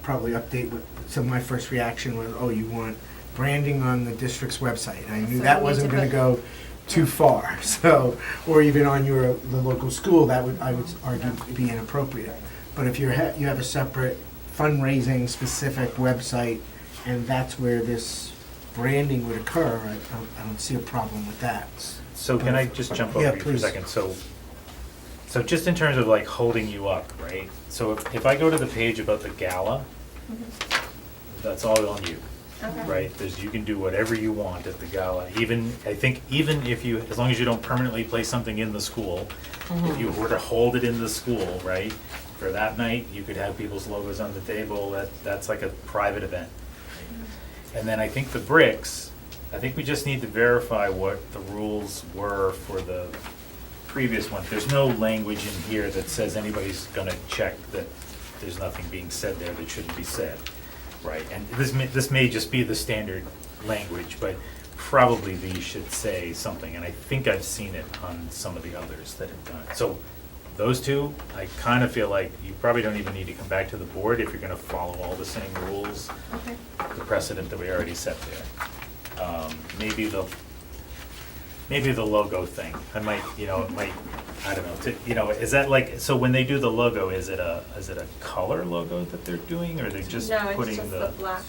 probably update what, so my first reaction was, oh, you want branding on the district's website. And I knew So that we need wasn't to gonna put- go too far, so, or even on the local school, that would, I would argue, be inappropriate. But if you have a separate fundraising specific website, and that's where this branding would occur, I don't see a problem with that. So can I just jump over Yeah, you for a please. second? So just in terms of like holding you up, right? So if I go to the page about the gala, that's all on you, Okay. right? You can do whatever you want at the gala. I think even if you, as long as you don't permanently place something in the school, if you were to hold it in the school, right? For that night, you could have people's logos on the table, that's like a private event. And then I think the bricks, I think we just need to verify what the rules were for the previous one. There's no language in here that says anybody's gonna check that there's nothing being said there that shouldn't be said, right? And this may just be the standard language, but probably these should say something, and I think I've seen it on some of the others that have done it. So those two, I kind of feel like you probably don't even need to come back to the board if you're gonna follow all the same rules, Okay. the precedent that we already set there. Maybe the logo thing, I might, I don't know, is that like, so when they do the logo, is it a color logo that they're doing, or they're just No, it's putting just the black,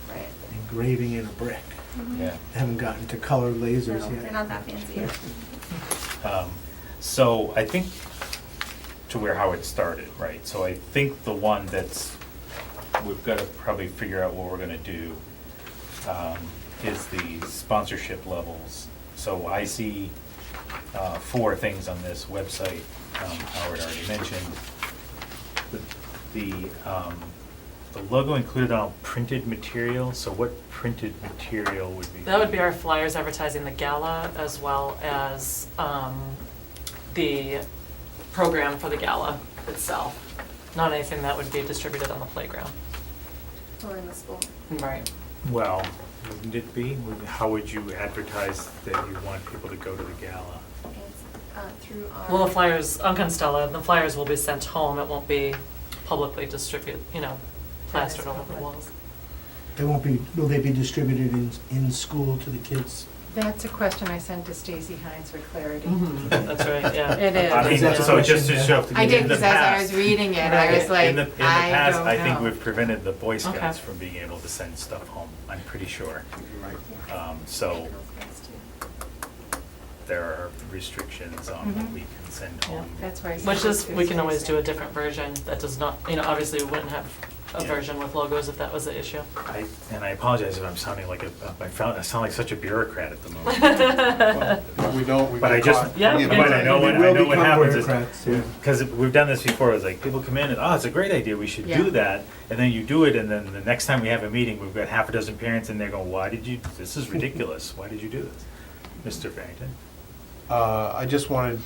right. Engraving in a brick. Yeah. Haven't gotten to color lasers No, yet. they're not that fancy yet. So I think to where Howard started, right? So I think the one we've got to probably figure out what we're gonna do, is the sponsorship levels. So I see 4 things on this website, Howard already mentioned. The logo included on printed material, so what printed material would be? That would be our flyers advertising the gala, as well as the program for the gala itself. Not anything that would be distributed on the playground. Or in the school. Right. Well, wouldn't it be? How would you advertise that you want people to go to the gala? It's through our. Well, the flyers, on Constella, the flyers will be sent home, it won't be publicly distributed, plastered all over the walls. Will they be distributed in school to the kids? That's a question I sent to Stacy Hines for clarity. That's right, yeah. It I mean, is. That's a so just to question, show. I did, in the because as I was past- reading it, I was like, In the I past, don't I think know. we've prevented the Boy Scouts Okay. from being able to send stuff home, I'm pretty sure. Right. So there are restrictions on what we can send Yeah. home. That's why I sent Which it is, to we can always do a Stacy. different version that does not, obviously we wouldn't have a Yeah. version with logos if that was the issue. And I apologize if I'm sounding like I sound like such a bureaucrat at the moment. We don't, we But I get just, caught. Yeah, but yeah. I know We what, will I know what become happens is, bureaucrats, yeah. because we've done this before, it's like, people come in and, it's a great idea, we should do Yeah. that, and then you do it, and then the next time we have a meeting, we've got half a dozen parents in there going, this is ridiculous, why did you do this? Mr. Farrington? I just wanted,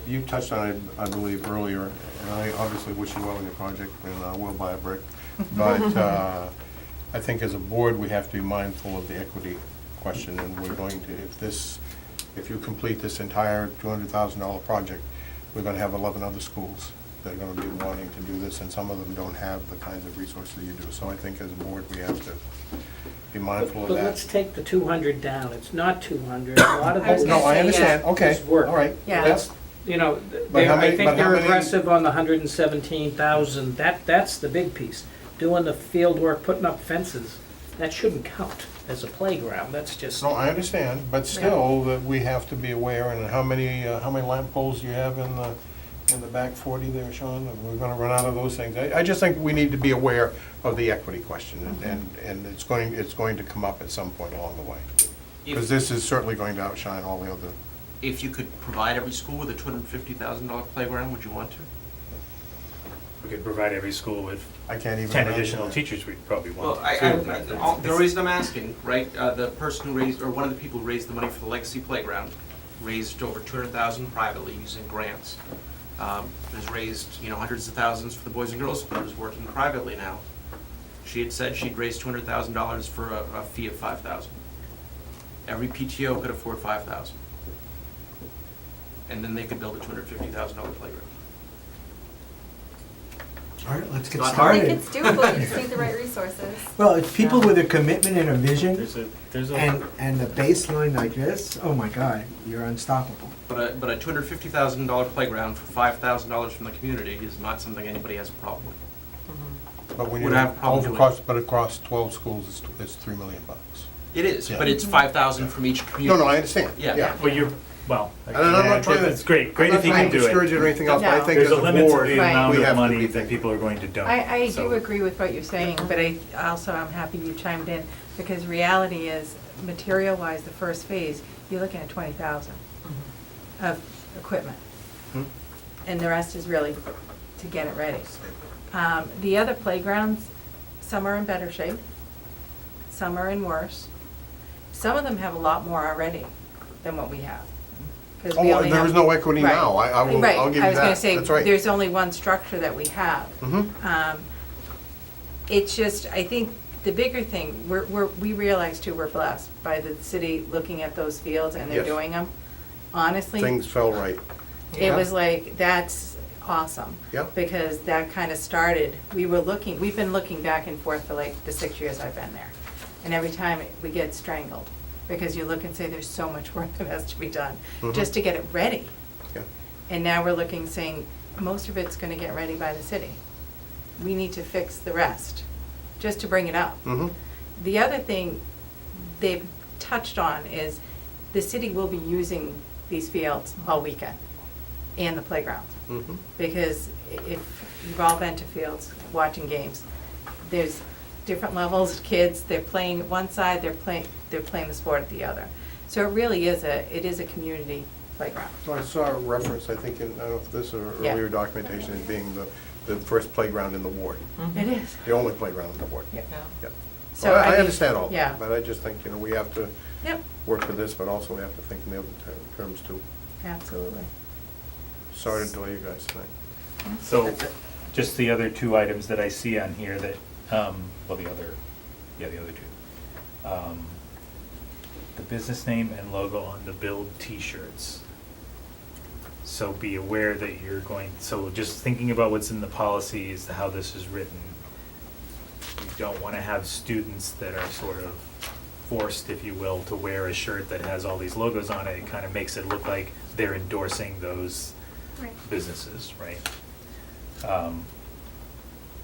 you touched on it, I believe, earlier, and I obviously wish you well in your project, and I will buy a brick. But I think as a board, we have to be mindful of the equity question, and we're going to, if you complete this entire $200,000 project, we're gonna have 11 other schools that are gonna be wanting to do this, and some of them don't have the kinds of resources you do. So I think as a board, we have to be mindful of But that. let's take the 200 down, it's not 200, a lot of I was those, gonna No, I say, understand, yeah. okay, It's work. all right. Yeah. That's- But how I many- think but how they're many- aggressive on the 117,000, that's the big piece. Doing the field work, putting up fences, that shouldn't count as a playground, that's just, No, I understand, but still, that we have to be aware, and how many lamp poles you have in in the back 40 there, Sean? We're gonna run out of those things. I just think we need to be aware of the equity question, and it's going to come up at some point along the way. Because this is certainly going to outshine all the other. If you could provide every school with a $250,000 playground, would you want to? We could provide every school with I can't even 10 imagine additional that. teachers, we'd probably Well, want to. the reason I'm asking, right, the person who raised, or one of the people who raised the money for the Legacy Playground, raised over $200,000 privately using grants. Has raised, hundreds of thousands for the Boys and Girls Club, is working privately now. She had said she'd raised $200,000 for a fee of $5,000. Every PTO could afford $5,000. And then they could build a $250,000 playground. All right, let's get Not I hard. think started. it's doable, you just need the right resources. Well, it's people with a commitment and a vision There's a, and a baseline like this, oh my God, you're unstoppable. But a $250,000 playground for $5,000 from the community is not something anybody has a problem with. But when Would you have a problem doing across, but across 12 schools, it's $3 million. It is, Yeah. but it's $5,000 from each No, community. no, I understand. Yeah. well, well, And I'm not trying to. it's great I'm not if you trying can to do discourage it or it. anything else, but I No. think There's as a a limit to board, the Right. amount we of have to money be that thinking. people are going to donate. I So- do agree with what you're saying, but I'm happy you chimed in, because reality is, material-wise, the first phase, you're looking at 20,000 of equipment. Hmm? And the rest is really to get it ready. The other playgrounds, some are in better shape, some are in worse. Some of them have a lot more already than what we have. 'Cause we Oh, only there have- is no equity Right. now. I'll give you Right. that. I was gonna say, That's right. there's only one structure that we have. Mhm. It's just, I think the bigger thing, we realize too, we're blessed by the city looking at those fields and they're Yes. doing them. Honestly, Things fell right. it was like, that's awesome. Yeah. Because that kind of started, we've been looking back and forth for like the 6 years I've been there. And every time we get strangled, because you look and say, there's so much work that has to be done, just to get it ready. Yeah. And now we're looking, saying, most of it's gonna get ready by the city. We need to fix the rest, just to bring it up. Mm-hmm. The other thing they've touched on is the city will be using these fields all weekend and the playgrounds. Mm-hmm. Because if you've all been to fields, watching games, there's different levels of kids, they're playing one side, they're playing the sport at the other. So it really is a community playground. So I saw a reference, I think, in, I don't know if this or Yeah. earlier documentation, as being the first playground in the ward. It is. The only playground in the ward. Yeah. Yeah. So Well, I mean, understand all yeah. that, but I just think, we have to Yep, work with this, but also we have to think in the other terms too. absolutely. Sorry to delay you guys tonight. So, just the other two items that I see on here that, the other two. The business name and logo on the Build T-shirts. So be aware that you're so just thinking about what's in the policies, how this is written, you don't want to have students that are sort of forced, if you will, to wear a shirt that has all these logos on it. It kind of makes it look like they're endorsing those Right. businesses, right?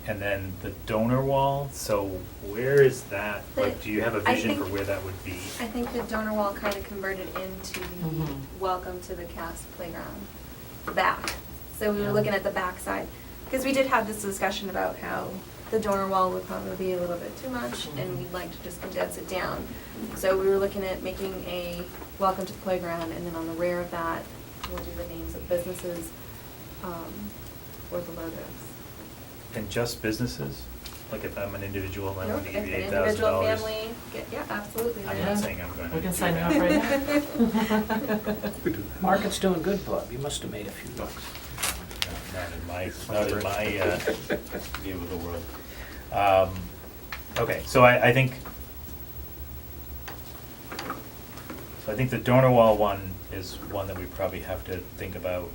And then the donor wall, so where is that? Like, do you have a I vision for think- where that would be? I think the donor wall kind of converted into the Mhm. welcome to the Cass playground back. So we were Yeah. looking at the back side, because we did have this discussion about how the donor wall would probably be a little bit too much, and we'd like to just condense it down. So we were looking at making a welcome to the playground, and then on the rear of that, we'll do the names of businesses, or the logos. And just businesses? Like if I'm an individual and I Nope, want to if give an you individual $8,000? family, yeah, absolutely. I'm then- not saying I'm gonna We can do sign you that. up right now. We do. Market's doing good, Bob, you must have made a few bucks. Not in my view of the world. Okay, so I think the donor wall one is one that we probably have to think about.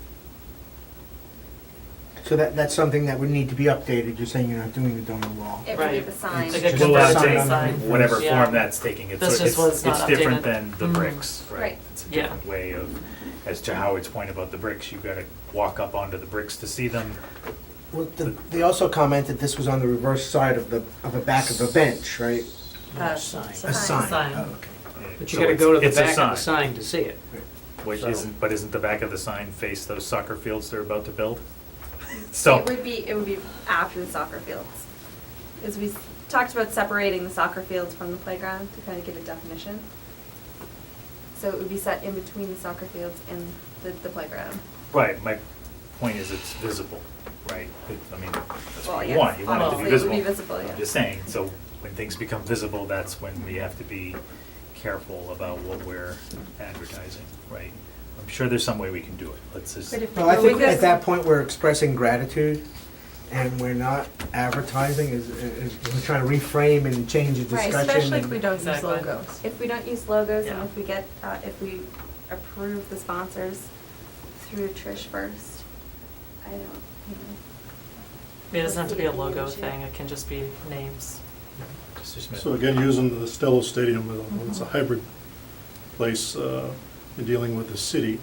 So that's something that would need to be updated, you're saying you're not doing the donor wall. It would be Right. the sign. Like a Just We'll a have sign to, on the sign. whatever Yeah. form that's taking, it's, This just was not it's different updated. than the Mhm. bricks, right? Right. It's a Yeah. different way of, as to Howard's point about the bricks, you've gotta walk up onto the bricks to see them. Well, they also commented this was on the reverse side of the back of a bench, right? Sign. A sign. Sign. Oh, okay. But So you gotta go to the it's a back of the sign. sign to see it. Which So- isn't the back of the sign face those soccer fields they're about to build? So, It would be after the soccer fields. As we talked about separating the soccer fields from the playground to kind of get a definition. So it would be set in between the soccer fields and the playground. right, my point is it's visible, right? I mean, that's Well, what you yes, want, you want it to be obviously, visible. it would be visible, yeah. I'm just saying, so when things become visible, that's when we have to be careful about what we're advertising, right? I'm sure there's some way we can do it, let's just. But if- Well, I but we think could- at that point, we're expressing gratitude, and we're not advertising, we're trying to reframe and change the Right, discussion. Especially if and- we don't use Exactly. logos. If we don't use logos and Yeah. if we get, if we approve the sponsors through Trish first, I don't, you know. I mean, it doesn't have to be a logo thing, it can just be names. So again, using the Stello Stadium, it's a hybrid place in dealing with the city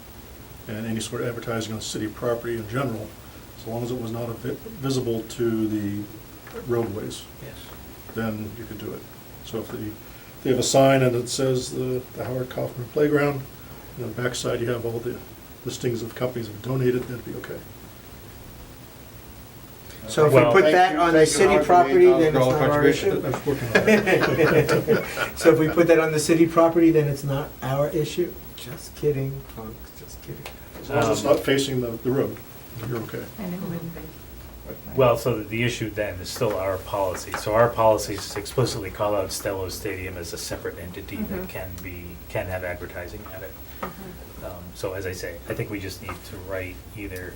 and any sort of advertising on city property in general, as long as it was not visible to the roadways, Yes. then you could do it. So if they have a sign and it says the Howard Kaufman Playground, and on the backside you have all the listings of companies that have donated, that'd be okay. So if we Well, put Thank that you. on the Thank you, city Howard, for property, your then it's $8 not our contribution. issue? That's working on it. So if we put that on the city property, then it's not our issue? Just kidding, folks, just kidding. As long as it's not facing the road, you're okay. And it wouldn't be. Well, so the issue then is still our policy. So our policies explicitly call out Stello Stadium as a separate entity that can have advertising at it. So as I say, I think we just need to write either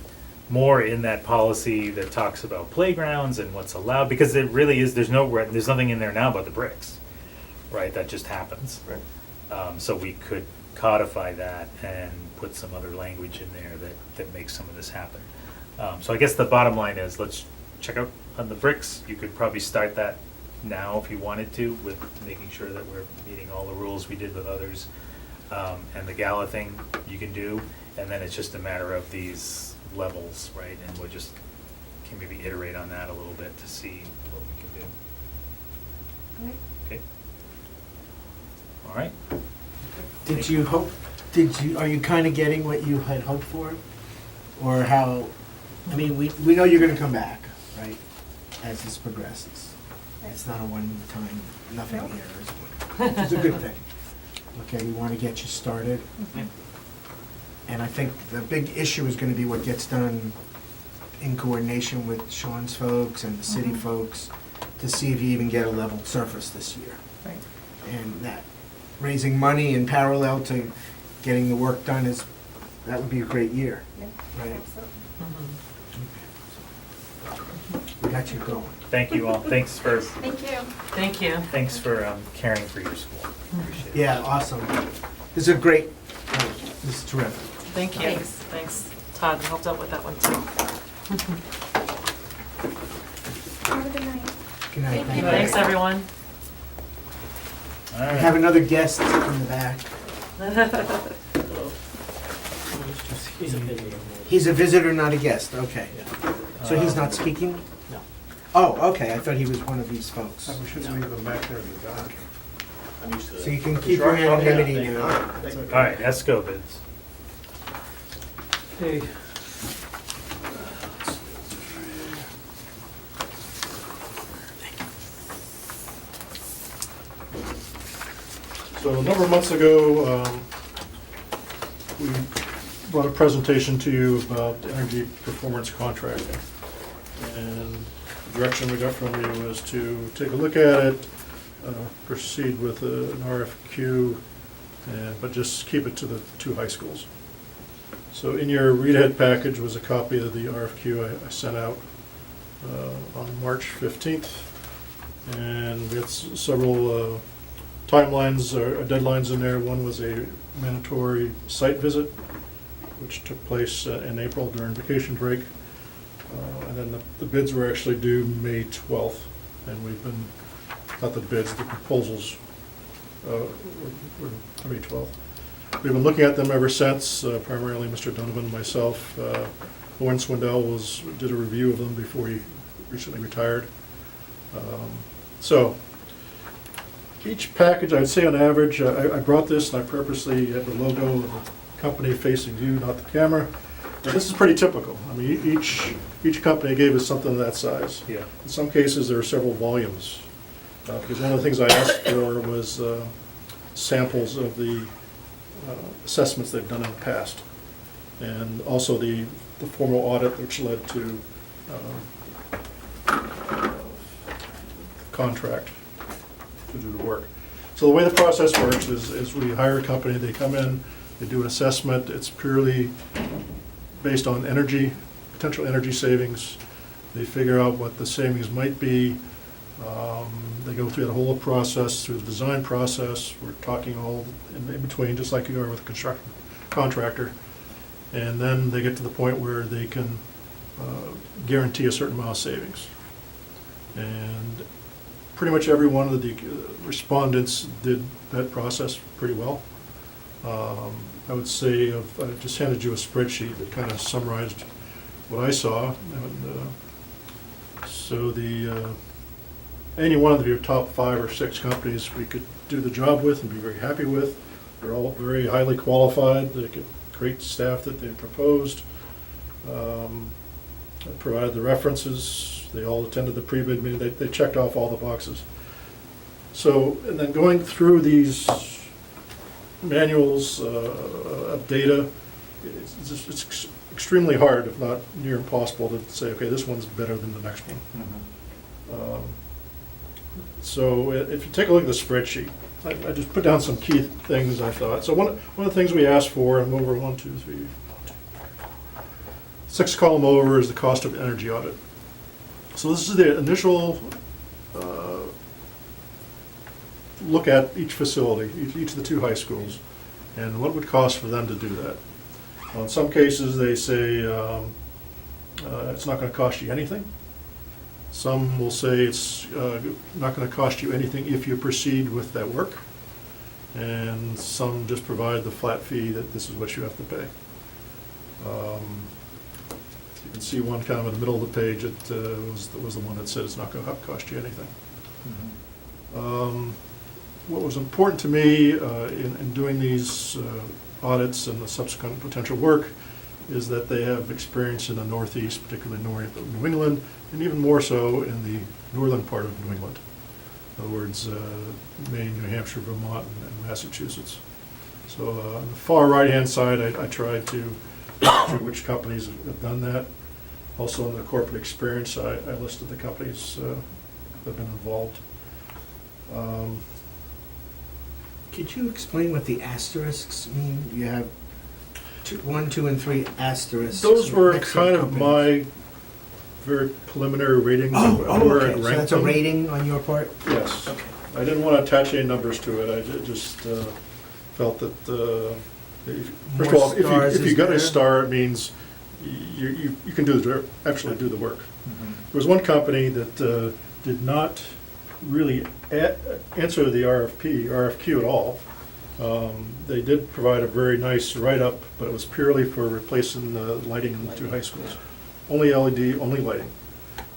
more in that policy that talks about playgrounds and what's allowed, because it really is, there's nothing in there now about the bricks, right? That just happens. Right. So we could codify that and put some other language in there that makes some of this happen. So I guess the bottom line is, let's check out on the bricks. You could probably start that now if you wanted to, with making sure that we're meeting all the rules we did with others. And the gala thing you can do, and then it's just a matter of these levels, right? And we'll just, can maybe iterate on that a little bit to see what we can do. Okay? All right? Are you kind of getting what you had hoped for? Or how, I mean, we know you're gonna come back, right, as this progresses. It's not a one-time, nothing here, is it? It's a good thing. Okay, we want to get you started. And I think the big issue is gonna be what gets done in coordination with Sean's folks and the city folks to see if you even get a level surface this year. Right. And that, raising money in parallel to getting the work done that would be a great year. Yeah, Right. absolutely. We got you going. Thank you all. Thanks for Thank you. Thank you. caring for your school. Appreciate it. Yeah, awesome. This is a great, this is terrific. Thank you. Thanks. Thanks. Todd helped out with that one too. Have a good night. Good night. Thank you. Thanks, everyone. All We right. have another guest in the back. He's a visitor. He's a visitor, not a guest, okay. Yeah. So he's not speaking? No. Oh, okay, I thought he was one of these folks. We shouldn't leave them back there in the dark. I'm used to that. So you can keep your anonymity Yeah, now. All right, ESCO bids. Hey. So a number of months ago, we brought a presentation to you about energy performance contracting. And the direction we got from you was to take a look at it, proceed with an RFQ, but just keep it to the two high schools. So in your read-ahead package was a copy of the RFQ I sent out on March 15th. And we had several timelines or deadlines in there. One was a mandatory site visit, which took place in April during vacation break. And then the bids were actually due May 12th. And we've been, not the bids, the proposals were May 12th. We've been looking at them ever since, primarily Mr. Donovan and myself. Owen Swindell did a review of them before he recently retired. So each package, I'd say on average, I brought this and I purposely had the logo of the company facing you, not the camera. And this is pretty typical. I mean, each company gave us something of that size. Yeah. In some cases, there are several volumes. Because one of the things I asked for was samples of the assessments they've done in the past. And also the formal audit which led to contract to do the work. So the way the process works is we hire a company, they come in, they do an assessment. It's purely based on energy, potential energy savings. They figure out what the savings might be. They go through the whole process, through the design process. We're talking all in between, just like you are with a construction contractor. And then they get to the point where they can guarantee a certain amount of savings. And pretty much every one of the respondents did that process pretty well. I would say I just handed you a spreadsheet that kind of summarized what I saw. And, so any one of your top 5 or 6 companies we could do the job with and be very happy with. They're all very highly qualified. They get great staff that they proposed. I provided the references. They all attended the pre-bid meeting. They checked off all the boxes. So, and then going through these manuals of data, it's extremely hard, if not near impossible, to say, okay, this one's better than the next one. Mm-hmm. So if you take a look at the spreadsheet, I just put down some key things I thought. So one of the things we asked for, and over 1, 2, 3, 6 column over is the cost of energy audit. So this is the initial look at each facility, each of the 2 high schools, and what it would cost for them to do that. Well, in some cases, they say it's not going to cost you anything. Some will say it's not going to cost you anything if you proceed with that work. And some just provide the flat fee that this is what you have to pay. You can see one kind of in the middle of the page. It was the one that said it's not going to cost you anything. Mm-hmm. What was important to me in doing these audits and the subsequent potential work is that they have experience in the Northeast, particularly New England, and even more so in the northern part of New England. In other words, Maine, New Hampshire, Vermont, and Massachusetts. So on the far right-hand side, I tried to look which companies have done that. Also in the corporate experience, I listed the companies that have been involved. Could you explain what the asterisks mean? You have 1, 2, and 3 asterisks. Those were next to kind of companies. my very preliminary ratings of where Okay, I'd so ranked that's a them. rating on your part? Yes. Okay. I didn't want to attach any numbers to it. I just felt that, first of all, More stars if you is got better? a star, it means you can actually do the work. Mm-hmm. There was one company that did not really answer the RFQ at all. They did provide a very nice write-up, but it was purely for replacing the lighting in the 2 high schools. Only LED, only lighting.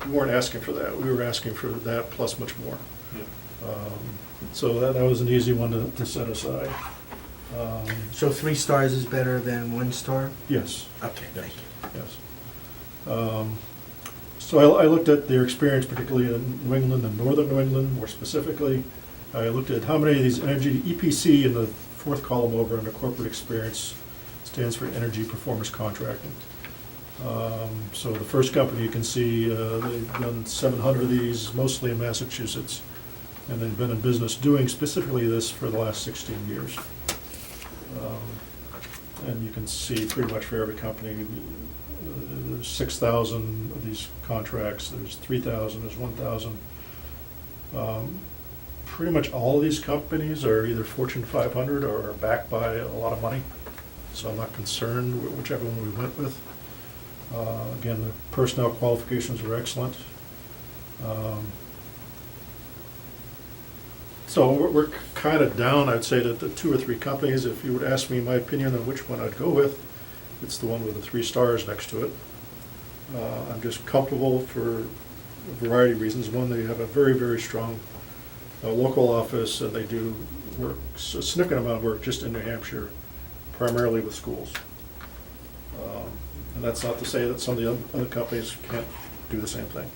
We weren't asking for that. We were asking for that plus much more. Yeah. So that was an easy one to set aside. So 3 stars is better than 1 star? Yes. Okay, Yes. thank you. Yes. So I looked at their experience, particularly in New England and northern New England, more specifically. I looked at how many of these energy, EPC in the 4th column over under corporate experience stands for energy performance contracting. So the first company you can see, they've done 700 of these, mostly in Massachusetts, and they've been in business doing specifically this for the last 16 years. And you can see pretty much for every company, there's 6,000 of these contracts, there's 3,000, there's 1,000. Pretty much all of these companies are either Fortune 500 or are backed by a lot of money, so I'm not concerned whichever one we went with. Again, the personnel qualifications were excellent. So we're kind of down, I'd say, to the 2 or 3 companies. If you would ask me my opinion on which one I'd go with, it's the one with the 3 stars next to it. I'm just comfortable for a variety of reasons. One, they have a very, very strong local office, and they do work, a significant amount of work just in New Hampshire primarily with schools. And that's not to say that some of the other companies can't do the same thing.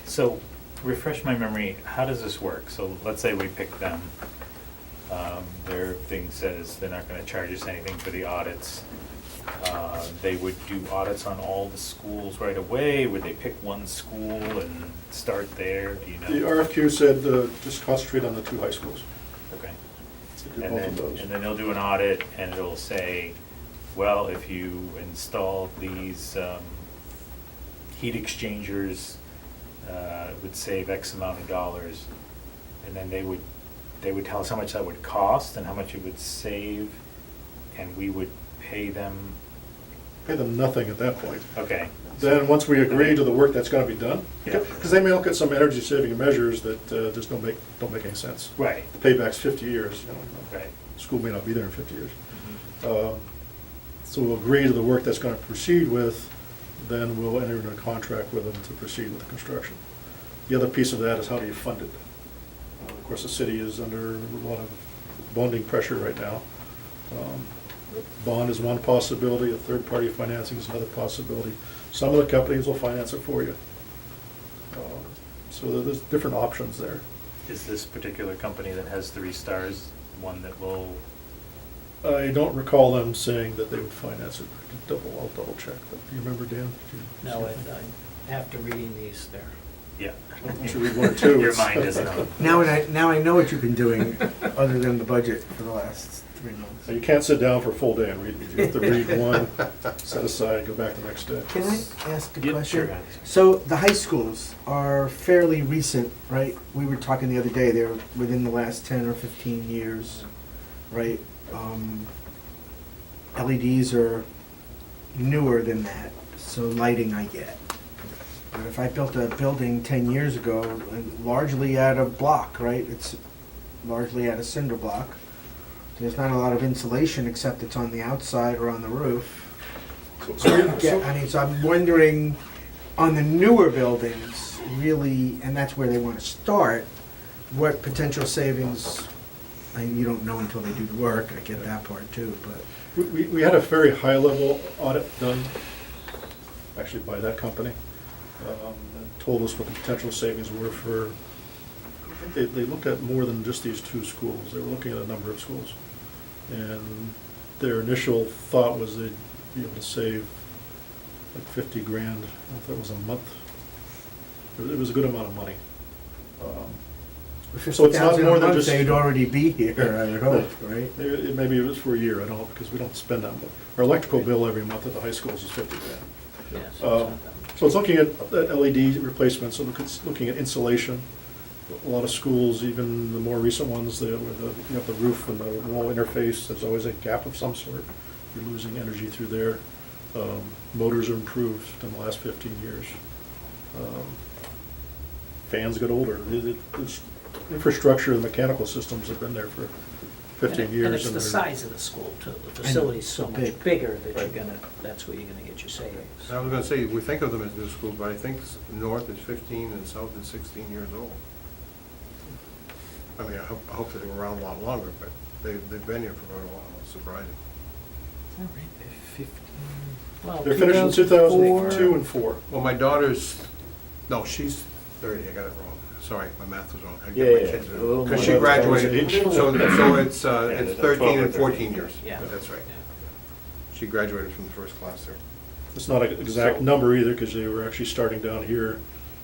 So, refresh my memory, how does this work? So let's say we pick them, their thing says they're not gonna charge us anything for the audits. They would do audits on all the schools right away, would they pick one school and start there, do you know? The RFQ said just concentrate on the 2 high schools. Okay. To do both of those. And then they'll do an audit and it'll say, well, if you install these heat exchangers, it would save X amount of dollars. And then they would tell us how much that would cost and how much it would save, and we would pay them. Pay them nothing at that point. Okay. Then, once we agree to the work that's gonna be done, Yeah. because they may look at some energy saving measures that just don't make any sense. Right, The payback's 50 years, you know. right. School may not be there in 50 years. Mhm. So we'll agree to the work that's gonna proceed with, then we'll enter into a contract with them to proceed with the construction. The other piece of that is how do you fund it? Of course, the city is under a lot of bonding pressure right now. Bond is one possibility, a third-party financing is another possibility. Some of the companies will finance it for you. So there's different options there. Is this particular company that has 3 stars one that will, I don't recall them saying that they would finance it. I'll double check, but do you remember, Dan? No, after reading these, they're, yeah. Should read 1 or 2. Your mind is not. Now I know what you've been doing, other than the budget for the last 3 months. So you can't sit down for a full day and read it. You have to read 1, set aside, go back the next day. Can I ask a Yeah, question? sure. So the high schools are fairly recent, right? We were talking the other day, they're within the last 10 or 15 years, right? LEDs are newer than that, so lighting I get. But if I built a building 10 years ago, largely out of block, right? It's largely out of cinder block. There's not a lot of insulation except it's on the outside or on the roof. So I'm wondering, on the newer buildings, really, and that's where they want to start, what potential savings, I mean, you don't know until they do the work, I get that part too, but. We had a very high-level audit done, actually by that company, that told us what the potential savings were for, I think they looked at more than just these 2 schools. They were looking at a number of schools. And their initial thought was they'd be able to save like 50 grand, I don't know if that was a month. It was a good amount of money. So it's not more than just. They'd already be here, I would hope, right? Maybe it was for a year, I don't know, because we don't spend that much. Our electrical bill every month at the high schools is 50 grand. yeah, so it's not that much. So it's looking at LED replacements, so it's looking at insulation. A lot of schools, even the more recent ones, where you have the roof and the wall interface, there's always a gap of some sort. You're losing energy through there. Motors are improved in the last 15 years. Fans get older. This infrastructure and mechanical systems have been there for 15 years. And it's the they're- size of the school too. The facility's so so much big. bigger that you're Right. gonna, that's where you're gonna get your savings. I was gonna say, we think of them as new schools, but I think north is 15 and south is 16 years old. I mean, I hope they're around a lot longer, but they've been here for quite a while, it's surprising. All right, they're 15. Well, They're finished in 2002 and 4. Well, my daughter's, no, she's 30, I got it wrong. Sorry, my math was wrong. I Yeah, get my yeah, kids- a little Because more she than graduated, age. so it's they're 13 12 or and 14 13. years. Yeah. That's right. Yeah. She graduated from the first class there. It's not an exact So- number either, because they were actually starting down here,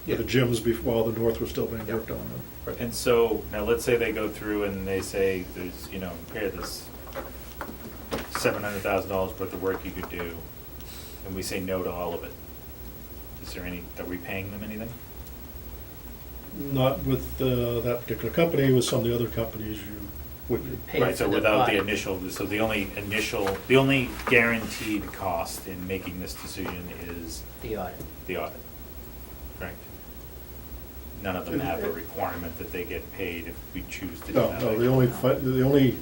Yeah. the gyms, while the north was still being Yeah. worked on. Right. And so, now let's say they go through and they say, there's, here, there's $700,000 worth of work you could do, and we say no to all of it. Is there any, are we paying them anything? Not with that particular company, with some of the other companies you would be. Pay Right, so for the without the audit. initial, so the only guaranteed cost in making this decision is The audit. the audit, correct? None of them have a requirement that they get paid if we choose to do No, that. no, the only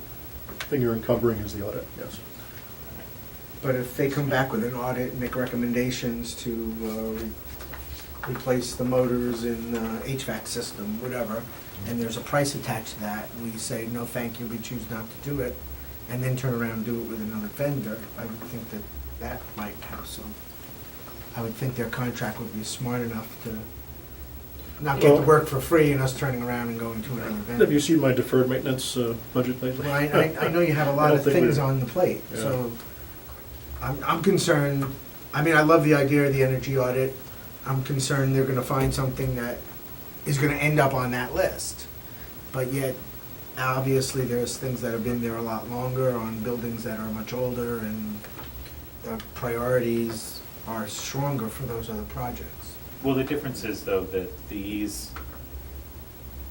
thing you're encumbering is the audit, yes. But if they come back with an audit and make recommendations to replace the motors in HVAC system, whatever, and there's a price attached to that, we say, no, thank you, we choose not to do it, and then turn around and do it with another vendor, I would think that that might have some. I would think their contract would be smart enough to not get the Well- work for free and us turning around and going to another vendor. Have you seen my deferred maintenance budget lately? Well, I know you have a I lot don't of think things we- on the plate, Yeah. so I'm concerned, I mean, I love the idea of the energy audit. I'm concerned they're gonna find something that is gonna end up on that list. But yet, obviously, there's things that have been there a lot longer on buildings that are much older, and the priorities are stronger for those other projects. Well, the difference is though that these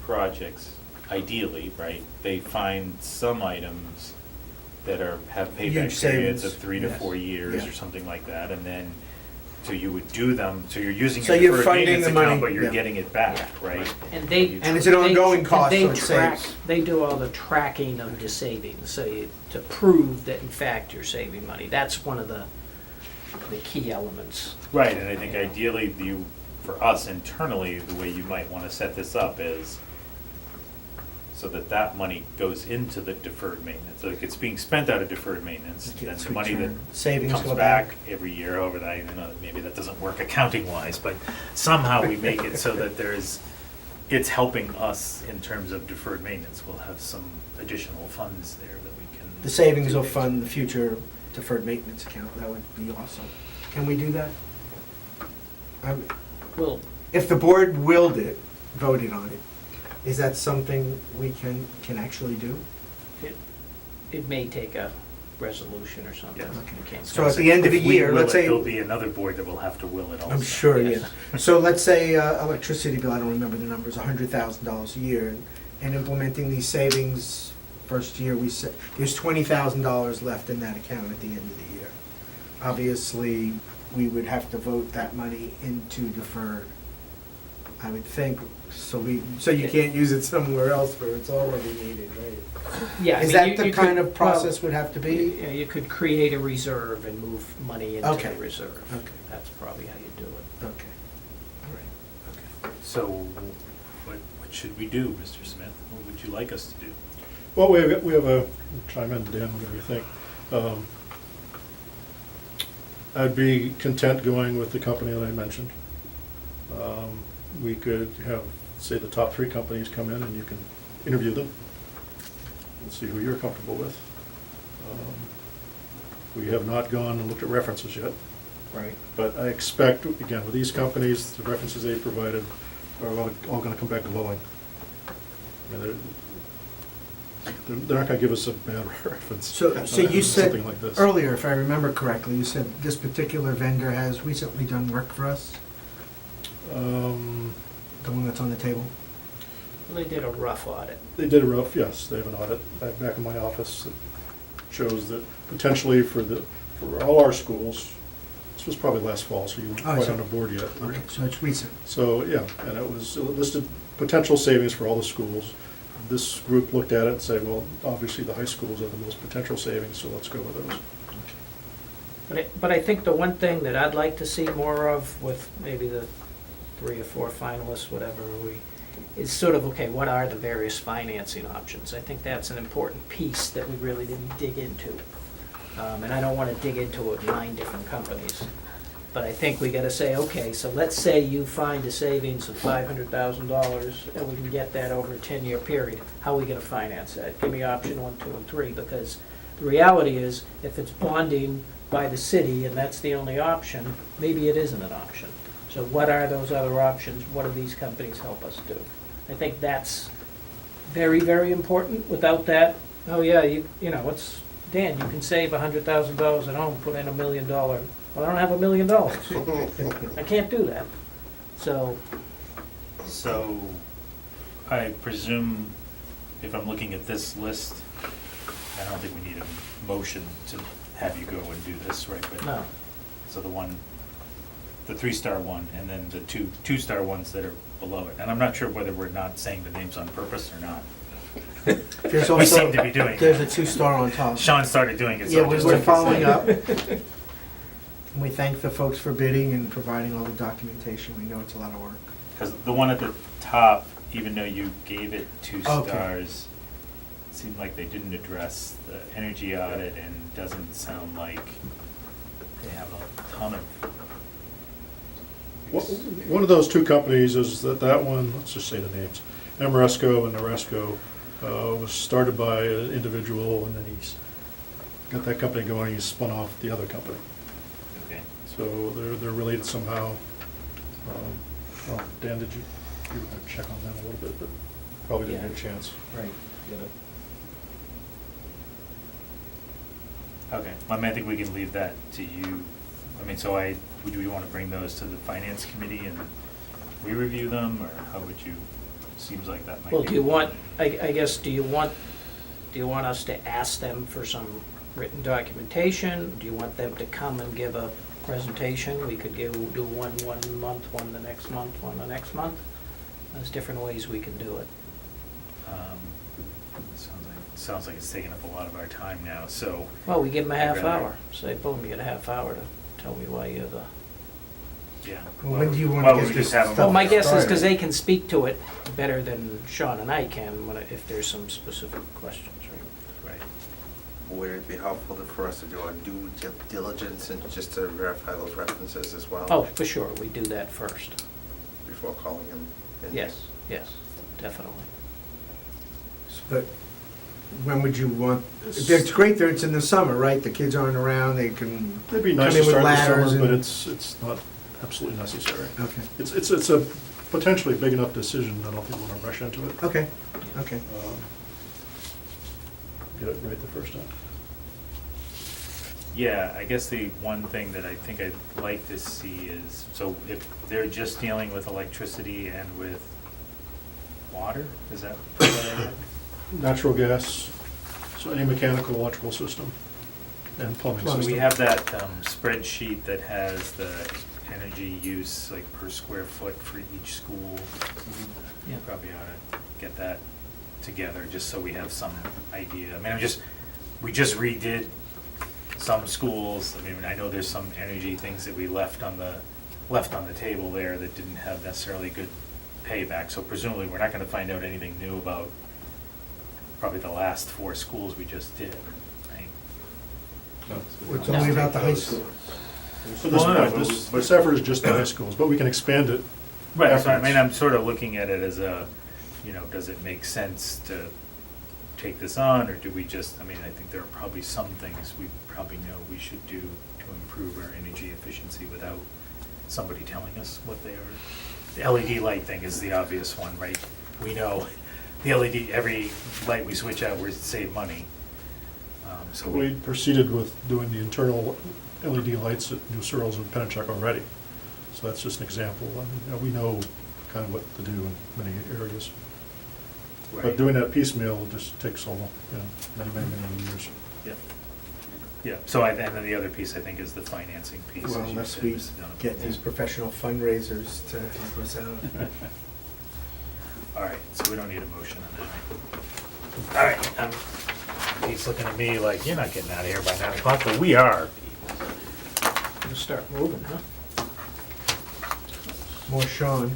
projects, ideally, right, they find some items that have payback Huge periods savings. of 3 to Yes. 4 years Yeah. or something like that, and then, so you would do them, so you're using So your you're deferred funding maintenance the money, account, but you're yeah. getting it back, right? And they. And it's an ongoing they- cost, they so it track- saves. They do all the tracking of the savings, so to prove that in fact you're saving money. That's one of the key elements. Right, and I think ideally, for us internally, the way you might wanna set this up is so that money goes into the deferred maintenance, like it's being spent out of deferred maintenance, It then gets the money that returned. Savings comes go back back. every year, however that, I know that maybe that doesn't work accounting wise, but somehow we make it so that it's helping us in terms of deferred maintenance, we'll have some additional funds there that we can. The savings do will things fund the with. future deferred maintenance account, that would be awesome. Can we do that? Well, If the board willed it, voted on it, is that something we can actually do? it may take a resolution or something. Yes. You can't- So at the end of the If we year, will let's it, say- There'll be another board that will have to will it also. I'm sure, Yes. yeah. So let's say electricity bill, I don't remember the numbers, $100,000 a year, and implementing these savings, first year, we said, there's $20,000 left in that account at the end of the year. Obviously, we would have to vote that money into deferred, I would think, so you can't use it somewhere else where it's already needed, right? Yeah, I Is mean, that you- the you kind could- of process would have to well, be? You could create a reserve and move money into Okay. the reserve. Okay. That's probably how you do it. Okay, all right. Okay. So, what should we do, Mr. Smith? What would you like us to do? Well, we have a, chime in, Dan, whatever you think. I'd be content going with the company that I mentioned. We could have, say, the top 3 companies come in and you can interview them and see who you're comfortable with. We have not gone and looked at references yet, Right. but I expect, again, with these companies, the references they provided are all gonna come back glowing. I mean, they're not gonna give us a bad reference. So you said Something like this. earlier, if I remember correctly, you said this particular vendor has recently done work for us, the one that's on the table? Well, they did a rough audit. They did a rough, yes, they have an audit back in my office that shows that potentially for all our schools, this was probably last fall, so you weren't Oh, quite so- on the board yet. Okay, so it's recent. So, yeah, and it was listed potential savings for all the schools. This group looked at it and said, well, obviously the high schools are the most potential savings, so let's go with those. But I think the one thing that I'd like to see more of with maybe the 3 or 4 finalists, whatever, is sort of, okay, what are the various financing options? I think that's an important piece that we really didn't dig into. And I don't want to dig into it 9 different companies. But I think we got to say, okay, so let's say you find a savings of $500,000 and we can get that over a 10-year period. How are we going to finance that? Give me option 1, 2, and 3, because the reality is, if it's bonding by the city and that's the only option, maybe it isn't an option. So what are those other options? What do these companies help us do? I think that's very, very important. Without that, oh yeah, you know, it's, Dan, you can save $100,000 at home, put in $1 million. Well, I don't have $1 million. I can't do that. So, So, I presume, if I'm looking at this list, I don't think we need a motion to have you go and do this, right? But- no. So the 3-star one, and then the 2-star ones that are below it. And I'm not sure whether we're not saying the names on purpose or not. There's We also, seem to be doing there's a that. 2-star on top. Sean started doing it, so Yeah, I just we're took his following side. up. And we thank the folks for bidding and providing all the documentation. We know it's a lot of work. Because the one at the top, even though you gave it 2 Okay. stars, seemed like they didn't address the energy audit, and it doesn't sound like they have a ton of. One of those two companies is that one, let's just say the names, Amoresco and Noresco, was started by an individual, and then he's got that company going, he's spun off the other company. Okay. So they're related somehow. Oh, Dan, did you want to check on them a little bit, but probably didn't get a chance. Right. Okay, I mean, I think we can leave that to you. I mean, so would you want to bring those to the finance committee and we review them, or how would you, seems like that might be. Well, do you want, I guess, do you want us to ask them for some written documentation? Do you want them to come and give a presentation? We could do one month, one the next month, one the next month. There's different ways we can do it. Sounds like it's taking up a lot of our time now, so. Well, we give them a half I'd rather- hour. Say, boom, you get a half hour to tell me why you're the. Yeah. Well, when do you wanna Well, get we this just have them. Well, my guess is started. because they can speak to it better than Sean and I can if there's some specific questions, right? Right. Would it be helpful for us to do our due diligence and just to verify those references as well? Oh, for sure, we do that first. Before calling them in? Yes, definitely. But when would you want, it's great that it's in the summer, right? The kids aren't around, they can It'd be come nice in to with start in the ladders summer, but and. it's not absolutely necessary. Okay, It's a potentially big enough decision, I don't think we want to rush into it. okay. Get it right the first time. Yeah, I guess the one thing that I think I'd like to see is, so if they're just dealing with electricity and with water, is that what I read? Natural gas, so any mechanical, electrical system, and plumbing Plumbing. So system. we have that spreadsheet that has the energy use, like per square foot for each school. Yeah. Probably ought to get that together, just so we have some idea. I mean, we just redid some schools. I mean, I know there's some energy things that we left on the table there that didn't have necessarily good payback. So presumably, we're not gonna find out anything new about probably the last 4 schools we just did, right? It's only about the high school. For this Well, no, point, but- this effort is just the high schools, but we can expand it. Right, so I afterwards. mean, I'm sort of looking at it as a, does it make sense to take this on, or do we just, I mean, I think there are probably some things we probably know we should do to improve our energy efficiency without somebody telling us what they are. The LED light thing is the obvious one, right? We know the LED, every light we switch out, we save money. So We proceeded with doing the internal LED lights at New Searles and Pennachuck already. So that's just an example. I mean, we know kind of what to do in many areas. But Right. doing that piecemeal just takes many years. Yeah, yeah, so and then the other piece, I think, is the financing piece. as Well, you unless said, we Mr. Donovan. get these professional fundraisers to help us out. All right, so we don't need a motion on that. All right, he's looking at me like, you're not getting out of here by 9 o'clock, but we are. We'll start moving, huh? More Sean.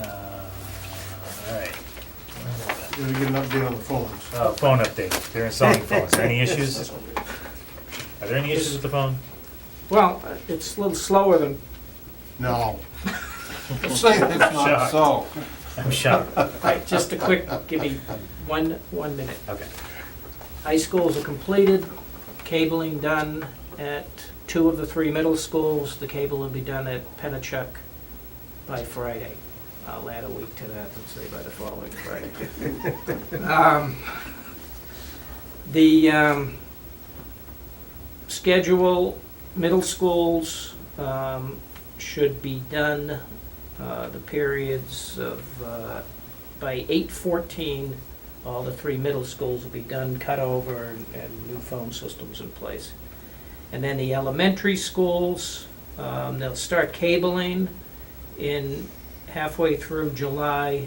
All right. We're gonna get an update on the phones. Phone update, they're installing phones, are there any issues? Are there any issues with the phone? Well, it's a little slower than, No. Say it's not so. I'm shocked. right, just a quick, give me one minute. Okay. High schools are completed, cabling done at 2 of the 3 middle schools. The cable will be done at Pennachuck by Friday. I'll add a week to that and say by the following Friday. The schedule, middle schools should be done, the periods of, by 8/14, all the 3 middle schools will be done, cut over, and new phone systems in place. And then the elementary schools, they'll start cabling in halfway through July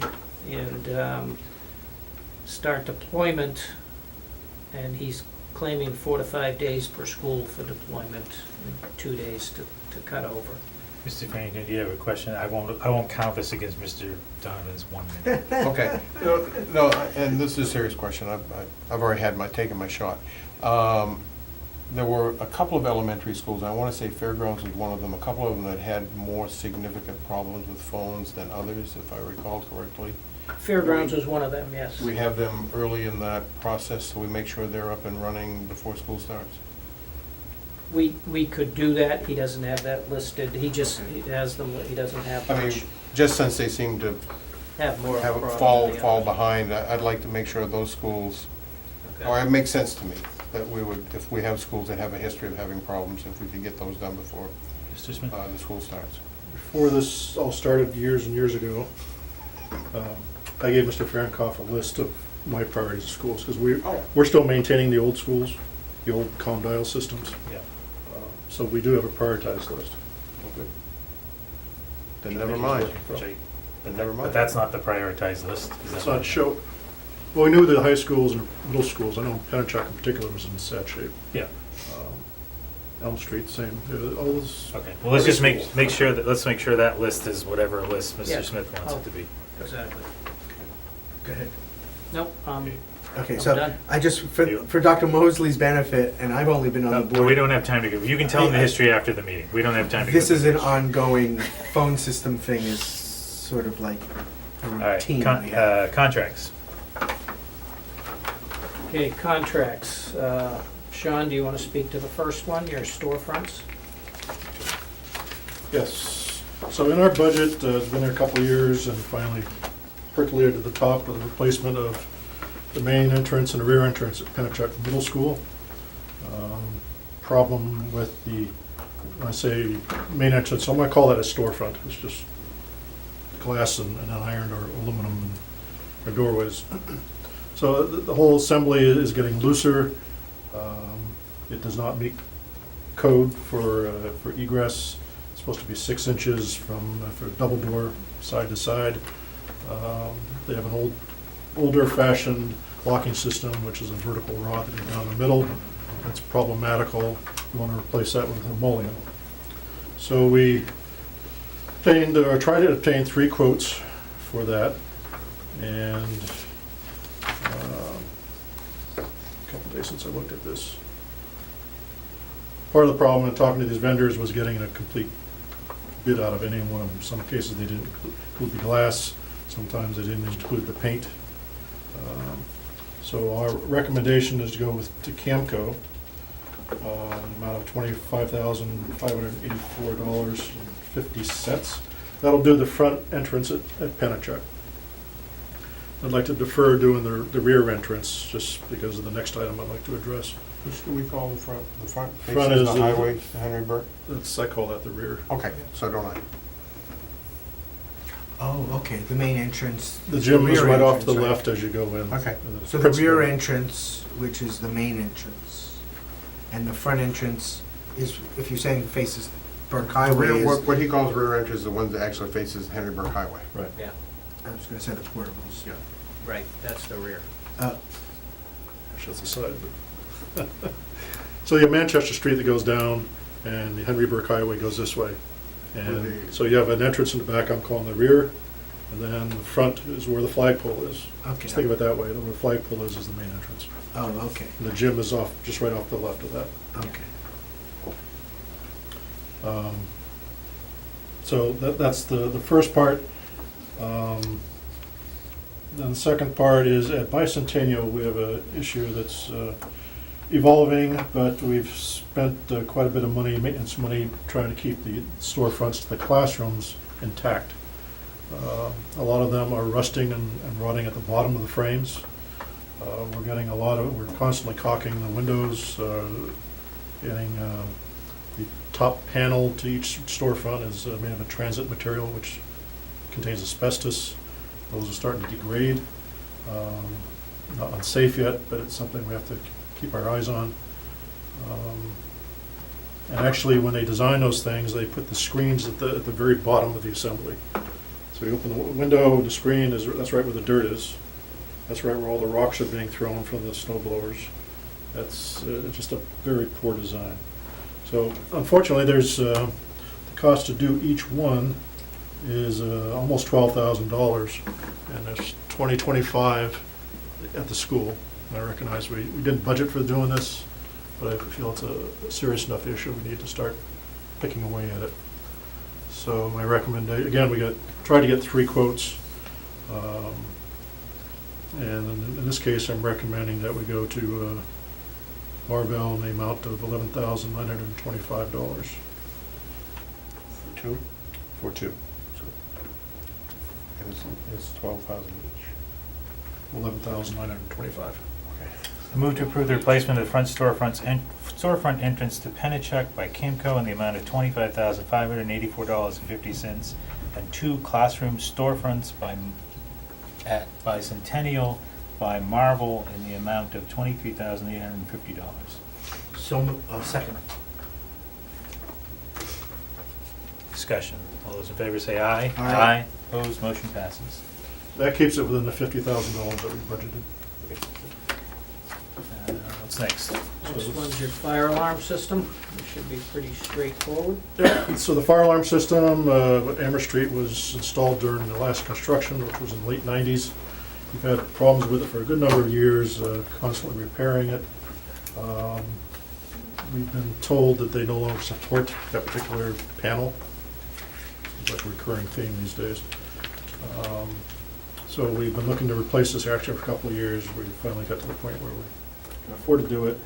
and start deployment, and he's claiming 4 to 5 days per school for deployment, and 2 days to cut over. Mr. Farrington, do you have a question? I won't count this against Mr. Donovan's 1 minute. Okay, no, and this is a serious question, I've already taken my shot. There were a couple of elementary schools, I wanna say Fairgrounds was one of them, a couple of them that had more significant problems with phones than others, if I recall correctly. Fairgrounds is one of them, yes. Do we have them early in that process, so we make sure they're up and running before school starts? We could do that, he doesn't have that listed, he has them, he doesn't have I mean, much, just since they seem to have more of a have problem fall than the others. behind, I'd like to make sure those schools, Okay. or it makes sense to me, that we would, if we have schools that have a history of having problems, if we could get those done before Mr. Smith? the school starts. Before this all started years and years ago, I gave Mr. Fahrenkopf a list of my priorities of schools, because we're still maintaining the old schools, the old comm dial systems. Yeah. So we do have a prioritized list. Then never mind, Which then never mind. But that's not the prioritized list. Is that It's what- not show, well, we knew the high schools and middle schools, I know Pennachuck in particular was in sad shape. Yeah, Elm Street, same, all those. okay. Well, let's just Schools. make sure that list is whatever list Yeah. Mr. Smith wants Oh. it to be. Exactly. Go ahead. Nope, Okay, I'm so done. I just, for Dr. Mosley's benefit, and I've only been on the No, board. we don't have time to go. You can tell them the history after the meeting. We don't have time to go. This through is an this. ongoing phone system thing, is sort of like a All right, routine. we have. contracts. Okay, contracts. Sean, do you want to speak to the first one, your storefronts? Yes, so in our budget, it's been there a couple of years and finally percolated to the top with the replacement of the main entrance and the rear entrance at Pennachuck Middle School. Problem with when I say main entrance, I'm gonna call that a storefront, it's just glass and iron or aluminum or doorways. So the whole assembly is getting looser. It does not meet code for egress. It's supposed to be 6 inches for a double door, side to side. They have an older fashioned locking system, which is a vertical rod that goes down the middle. That's problematical. We want to replace that with a mullion. So we tried to obtain 3 quotes for that. And a couple days since I looked at this. Part of the problem in talking to these vendors was getting a complete bid out of any one of them. Some cases they didn't include the glass, sometimes they didn't include the paint. So our recommendation is to go to Camco, amount of $25,584.50. That'll do the front entrance at Pennachuck. I'd like to defer doing the rear entrance, just because of the next item I'd like to address. Which do we call the front? The front Front faces is the the- highway, Henry Burke? I call that the rear. Okay, so don't I. Oh, okay, the main entrance. The gym is rear right off to the entrance, right? left as you go in. Okay. And So the principal- rear entrance, which is the main entrance, and the front entrance is, if you're saying faces Burke The Highway, rear, is, what he calls rear entrance is the one that actually faces Henry Burke Highway. Right. Yeah, I was gonna say the portables. Yeah. right, that's the rear. Actually, that's the side, but. So you have Manchester Street that goes down, and the Henry Burke Highway goes this way. And the- so you have an entrance in the back, I'm calling the rear, and then the front is where the flagpole is. Okay. Just think of it that way, where the flagpole is the main entrance. Oh, okay, And the gym is off, just right off the left of that. okay. So that's the first part. Then the second part is at Bicentennial, we have an issue that's evolving, but we've spent quite a bit of money, maintenance money, trying to keep the storefronts to the classrooms intact. A lot of them are rusting and rotting at the bottom of the frames. We're constantly caulking the windows, getting the top panel to each storefront is made of a transit material which contains asbestos. Those are starting to degrade. Not unsafe yet, but it's something we have to keep our eyes on. And actually, when they design those things, they put the screens at the very bottom of the assembly. So you open the window, the screen that's right where the dirt is. That's right where all the rocks are being thrown from the snow blowers. That's just a very poor design. So unfortunately, there's the cost to do each one is almost $12,000, and there's 2025 at the school. And I recognize we didn't budget for doing this, but I feel it's a serious enough issue, we need to start picking away at it. So my recommendation, again, tried to get 3 quotes. And in this case, I'm recommending that we go to Marvell in the amount of $11,925. For 2? For 2. And it's 12,000 each. 11,925. Okay. I move to approve the replacement of the front storefront entrance to Pennachuck by Kimco in the amount of $25,584.50, and 2 classroom storefronts by Centennial by Marvel in the amount of $23,850. So, second. Discussion. All those in favor say aye. Aye. Opposed, motion passes. That keeps it within the $50,000 that we budgeted. What's next? This one's your fire alarm system. It should be pretty straightforward. So the fire alarm system at Amherst Street was installed during the last construction, which was in the late 90s. We've had problems with it for a good number of years, constantly repairing it. We've been told that they no longer support that particular panel. It's like a recurring theme these days. So we've been looking to replace this actually for a couple of years. We finally got to the point where we can afford to do it.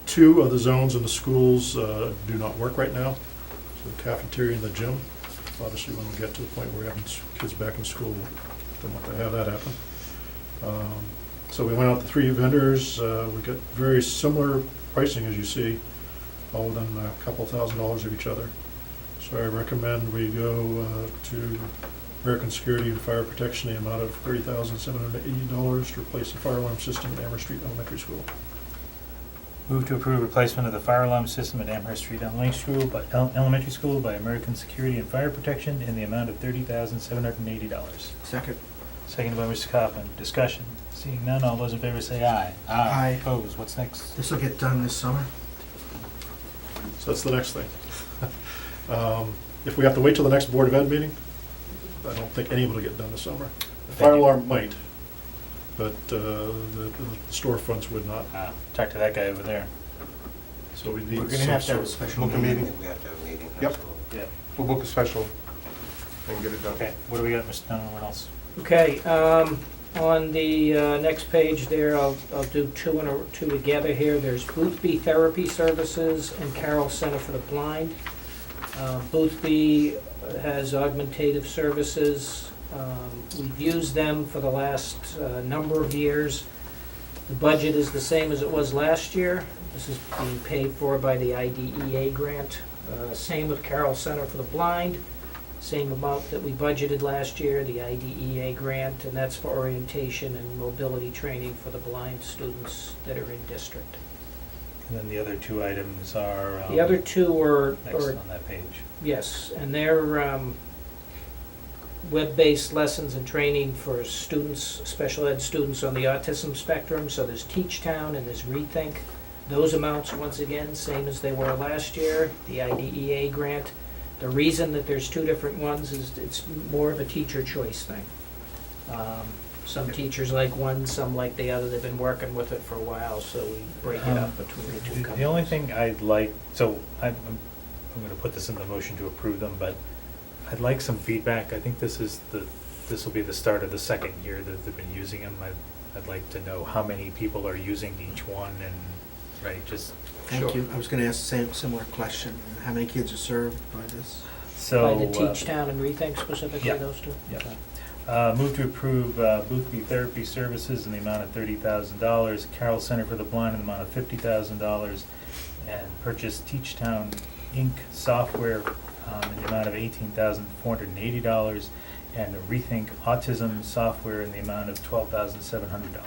2 of the zones in the schools do not work right now. So the cafeteria and the gym. Obviously, when we get to the point where we're having kids back in school, we don't want to have that happen. So we went out to 3 vendors. We got very similar pricing, as you see, all within a couple $1,000s of each other. So I recommend we go to American Security and Fire Protection in the amount of $30,780 to replace the fire alarm system at Amherst Street Elementary School. Move to approve replacement of the fire alarm system at Amherst Street Elementary School by American Security and Fire Protection in the amount of $30,780. Second. Seconded by Mr. Kaufman. Discussion. Seeing none, all those in favor say aye. Aye. Opposed, what's next? This will get done this summer? So that's the next thing. If we have to wait till the next Board of Ed meeting, I don't think any of it will get done this summer. The fire alarm might, but the storefronts would not. Talk to that guy over there. So we need We're gonna some have to have a sort of- special Book a meeting. meeting. We have to have a meeting. Yep. absolutely. Yeah. We'll book a special and get it done. Okay, what do we got, Mr. Dunn, what else? Okay, on the next page there, I'll do 2 together here. There's Boothby Therapy Services and Carroll Center for the Blind. Boothby has augmentative services. We've used them for the last number of years. The budget is the same as it was last year. This is being paid for by the IDEA grant. Same with Carroll Center for the Blind. Same amount that we budgeted last year, the IDEA grant, and that's for orientation and mobility training for the blind students that are in district. And then the other 2 items are. The other 2 are, Next on that page. yes, and they're web-based lessons and training for students, special ed students on the autism spectrum. So there's Teach Town and there's Rethink. Those amounts, once again, same as they were last year, the IDEA grant. The reason that there's 2 different ones is it's more of a teacher choice thing. Some teachers like one, some like the other. They've been working with it for a while, so we break it up between the 2 companies. The only thing I'd like, so I'm going to put this in the motion to approve them, but I'd like some feedback. I think this will be the start of the 2nd year that they've been using them. I'd like to know how many people are using each one and, right, just. Thank you. I was gonna ask the same, similar question. How many kids are served by this? So. By the Teach Town and Rethink specifically, yeah, those 2? yeah. Okay. Move to approve Boothby Therapy Services in the amount of $30,000, Carroll Center for the Blind in the amount of $50,000, and purchase Teach Town Inc. software in the amount of $18,480, and Rethink Autism software in the amount of $12,700.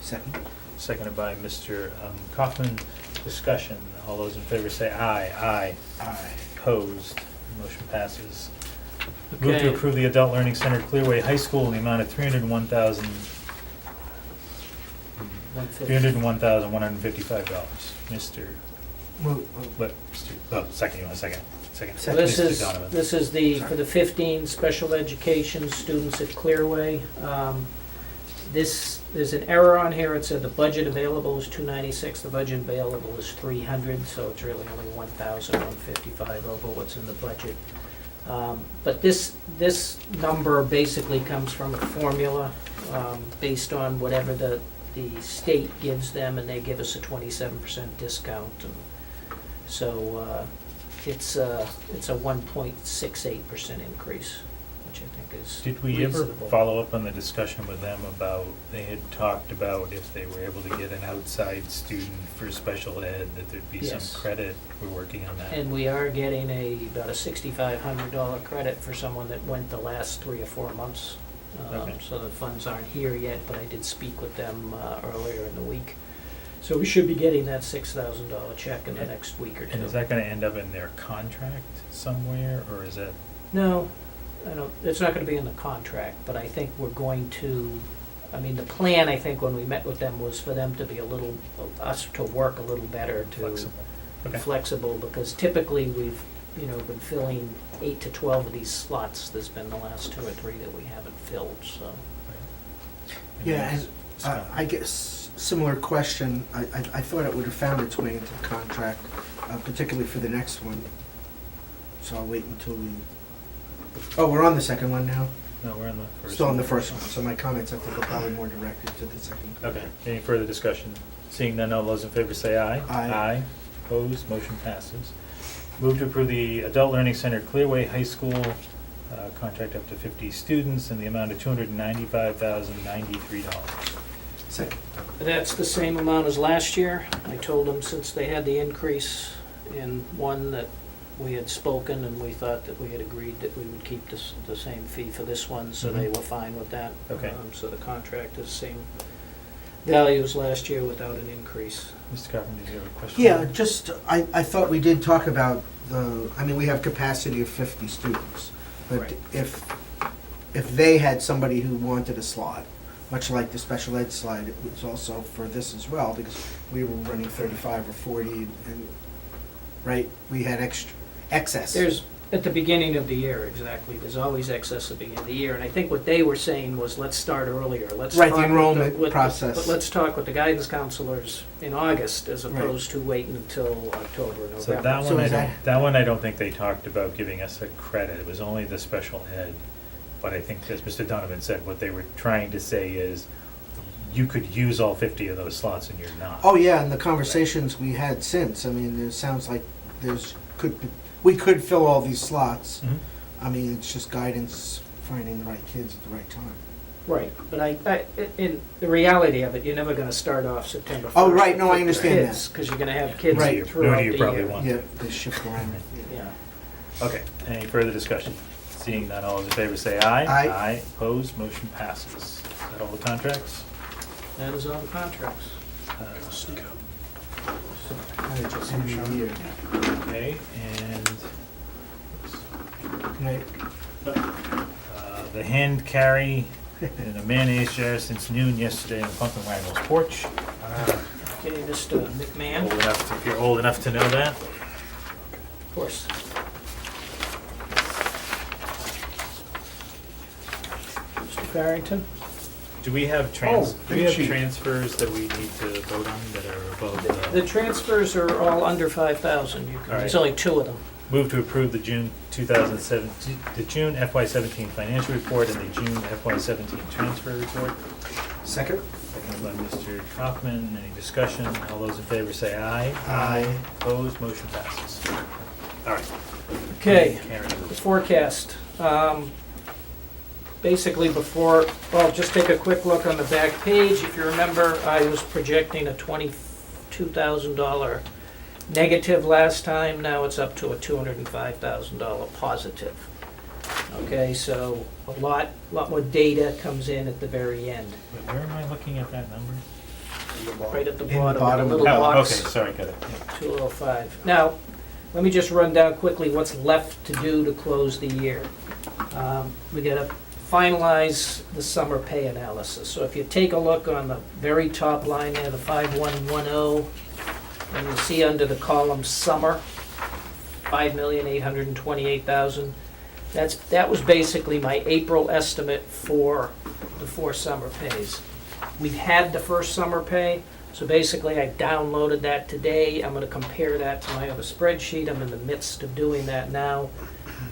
Second. Seconded by Mr. Kaufman. Discussion. All those in favor say aye. Aye. Aye. Opposed. Motion passes. Move to Okay. approve the Adult Learning Center Clearway High School in the amount of $301,155. Mr. Move, What? Mr. Oh, second. You want a second? second. So This Mr. is, Donovan. this is for the 15 special education students at Clearway. There's an error on here. It said the budget available is 296, the budget available is 300, so it's really only 1,155 over what's in the budget. But this number basically comes from a formula based on whatever the state gives them, and they give us a 27% discount. And so it's a 1.68% increase, which I think is Did we ever reasonable. follow up on the discussion with them about, they had talked about if they were able to get an outside student for special ed, that there'd be Yes. some credit? We're working on that. And we are getting about a $6,500 credit for someone that went the last 3 or 4 months. Okay. So the funds aren't here yet, but I did speak with them earlier in the week. So we should be getting that $6,000 check in the next week or two. And is that gonna end up in their contract somewhere, or is that? No, I don't, it's not gonna be in the contract, but I think we're going to, I mean, the plan, I think, when we met with them was for them to be us to work a little better, to Flexible. be Okay. flexible, because typically we've, been filling 8 to 12 of these slots. There's been the last 2 or 3 that we haven't filled, so. Yeah, and Scott. I guess similar question. I thought it would have found its way into the contract, particularly for the next one. So I'll wait until we. Oh, we're on the second one now? No, we're on the first. Still on the first one, so my comments I think are probably more directed to the second. Okay, any further discussion? Seeing none, all those in favor say aye. Aye. Opposed, motion passes. Move to approve the Adult Learning Center Clearway High School contract up to 50 students in the amount of $295,093. Second. That's the same amount as last year. I told them since they had the increase in one that we had spoken, and we thought that we had agreed that we would keep the same fee for this one, so they Mhm. were fine with that. Okay. So the contract is the same value as last year without an increase. Mr. Carpenter, do you have a question? Yeah, just, I thought we did talk about we have capacity of 50 students. But Right. if they had somebody who wanted a slot, much like the special ed slide, it was also for this as well, because we were running 35 or 40, and, right, we had excess. There's, at the beginning of the year, exactly, there's always excess at the beginning of the year, and I think what they were saying was, let's start earlier, let's Right, talk the with enrollment with process. But let's talk with the guidance counselors in August, as Right. opposed to waiting until October, November. So that So one, is that- that one I don't think they talked about giving us a credit. It was only the special ed. But I think, as Mr. Donovan said, what they were trying to say is, you could use all 50 of those slots and you're not. Oh, yeah, and the conversations we had since, it sounds like we could fill all these slots. Mhm. It's just guidance, finding the right kids at the right time. Right, but in the reality of it, you're never gonna start off September 1st. Oh, right, no, I understand that. Because you're gonna have kids Right. throughout the You year. probably won't. Yeah, they shift around. Yeah. Okay, any further discussion? Seeing none, all those in favor say aye. Aye. Aye, opposed, motion passes. Is that all the contracts? That is all the contracts. End of the year. Okay, and Right. the hand carry and the mayonnaise jar since noon yesterday on Pumpkin Waggle's porch. Okay, Mr. McMahon, Old of enough, if you're old enough to know that. course. Mr. Farrington? Do we have Oh, big sheet. transfers that we need to vote on that are above The transfers are all under 5,000. There's All right. only 2 of them. Move to approve the June 2017, the June FY17 financial report and the June FY17 transfer report. Second? Seconded by Mr. Kaufman. Any discussion? All those in favor say aye. Aye. Opposed, motion passes. All right. Okay. Karen. The forecast. Basically just take a quick look on the back page. If you remember, I was projecting a $22,000 negative last time. Now it's up to a $205,000 positive. Okay, so a lot more data comes in at the very end, Wait, where am I looking at that number? right at the In the bottom, bottom the of little Oh, box. okay, sorry, got it. Yeah. 205. Now, let me just run down quickly what's left to do to close the year. We gotta finalize the summer pay analysis. So if you take a look on the very top line there, the 5110, and you'll see under the column summer, $5,828,000. That was basically my April estimate for the 4 summer pays. We've had the first summer pay, so basically I downloaded that today. I'm gonna compare that to my other spreadsheet. I'm in the midst of doing that now.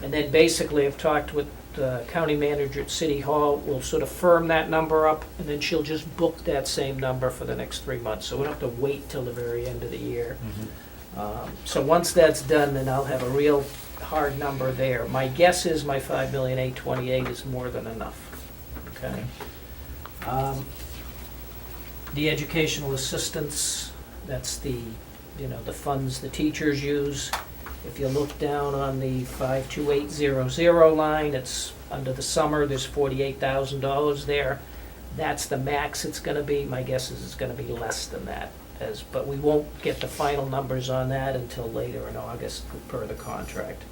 And then basically I've talked with the county manager at City Hall. We'll sort of firm that number up, and then she'll just book that same number for the next 3 months. So we don't have to wait till the very end of the year. So once that's done, then I'll have a real hard number there. My guess is my $5,828,000 is more than enough, okay? The educational assistance, that's the, the funds the teachers use. If you look down on the 52800 line, it's under the summer, there's $48,000 there. That's the max it's gonna be. My guess is it's gonna be less than that. But we won't get the final numbers on that until later in August per the contract.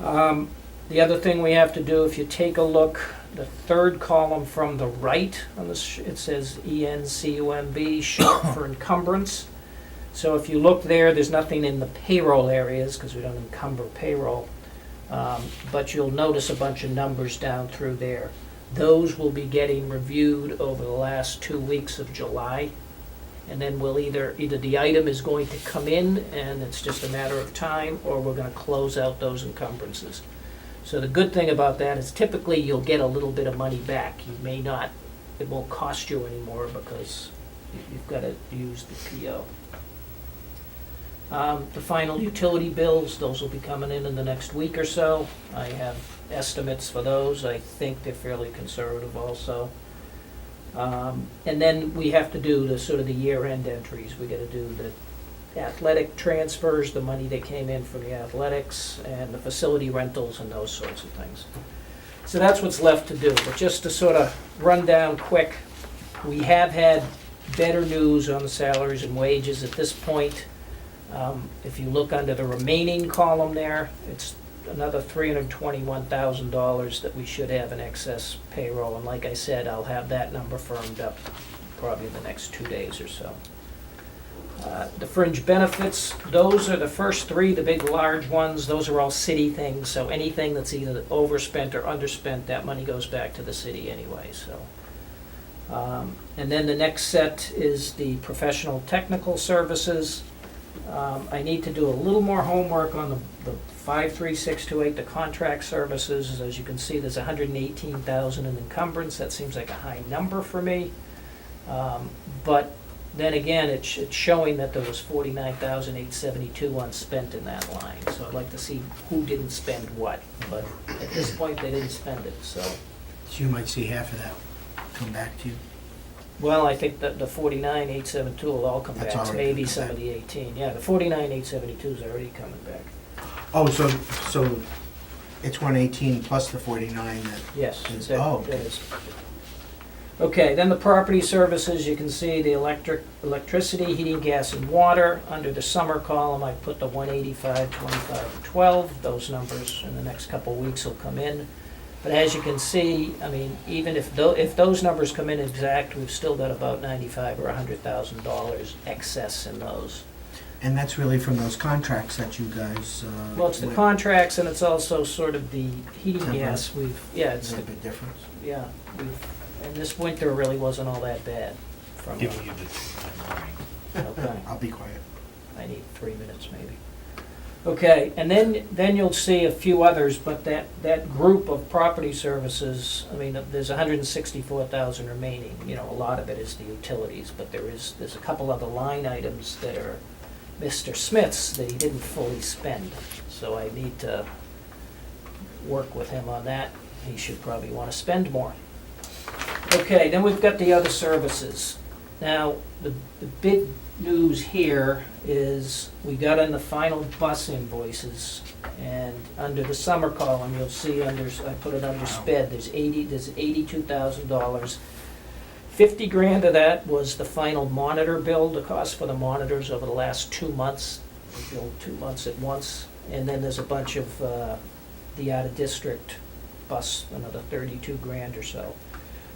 The other thing we have to do, if you take a look, the third column from the right, it says ENCUMB, short for encumbrance. So if you look there, there's nothing in the payroll areas because we don't encumber payroll. But you'll notice a bunch of numbers down through there. Those will be getting reviewed over the last 2 weeks of July. And then we'll either the item is going to come in and it's just a matter of time, or we're gonna close out those encumbrances. So the good thing about that is typically you'll get a little bit of money back. You may not, it won't cost you anymore because you've gotta use the PO. The final utility bills, those will be coming in the next week or so. I have estimates for those. I think they're fairly conservative also. And then we have to do the sort of the year-end entries. We gotta do the athletic transfers, the money that came in from the athletics, and the facility rentals and those sorts of things. So that's what's left to do. But just to sort of run down quick, we have had better news on the salaries and wages at this point. If you look under the remaining column there, it's another $321,000 that we should have in excess payroll. And like I said, I'll have that number firmed up probably in the next 2 days or so. The fringe benefits, those are the first 3, the big large ones. Those are all city things, so anything that's either overspent or underspent, that money goes back to the city anyway. So, and then the next set is the professional technical services. I need to do a little more homework on the 53628, the contract services. As you can see, there's $118,000 in encumbrance. That seems like a high number for me. But then again, it's showing that there was $49,872 unspent in that line. So I'd like to see who didn't spend what. But at this point, they didn't spend it, so. So you might see half of that come back to you. Well, I think that the 49,872 will all come That's back, already maybe come some back. of the 18. Yeah, the 49,872 is already coming back. Oh, so it's 118 plus the 49 that. Yes, is- that oh, that okay. is. Okay, then the property services, you can see the electricity, heating, gas, and water. Under the summer column, I put the 185, 25, and 12. Those numbers in the next couple of weeks will come in. But as you can see, I mean, even if those numbers come in exact, we've still got about $95,000 or $100,000 excess in those. And that's really from those contracts that you guys. Well, it's the went- contracts, and it's also sort of the heating Temporary. gas. Is there a big difference? And this winter really wasn't all that bad. Give you the timeline. Okay. I'll be quiet. I need 3 minutes maybe. Okay, and then you'll see a few others, but that group of property services, I mean, there's $164,000 remaining. You know, a lot of it is the utilities, but there's a couple other line items that are Mr. Smith's that he didn't fully spend. So I need to work with him on that. He should probably want to spend more. Okay, then we've got the other services. Now, the big news here is we got in the final bus invoices, and under the summer column, you'll see I put it under sped, there's $82,000. 50 grand of that was the final monitor bill, the cost for the monitors over the last 2 months. We billed 2 months at once, and then there's a bunch of the out-of-district bus, another 32 grand or so.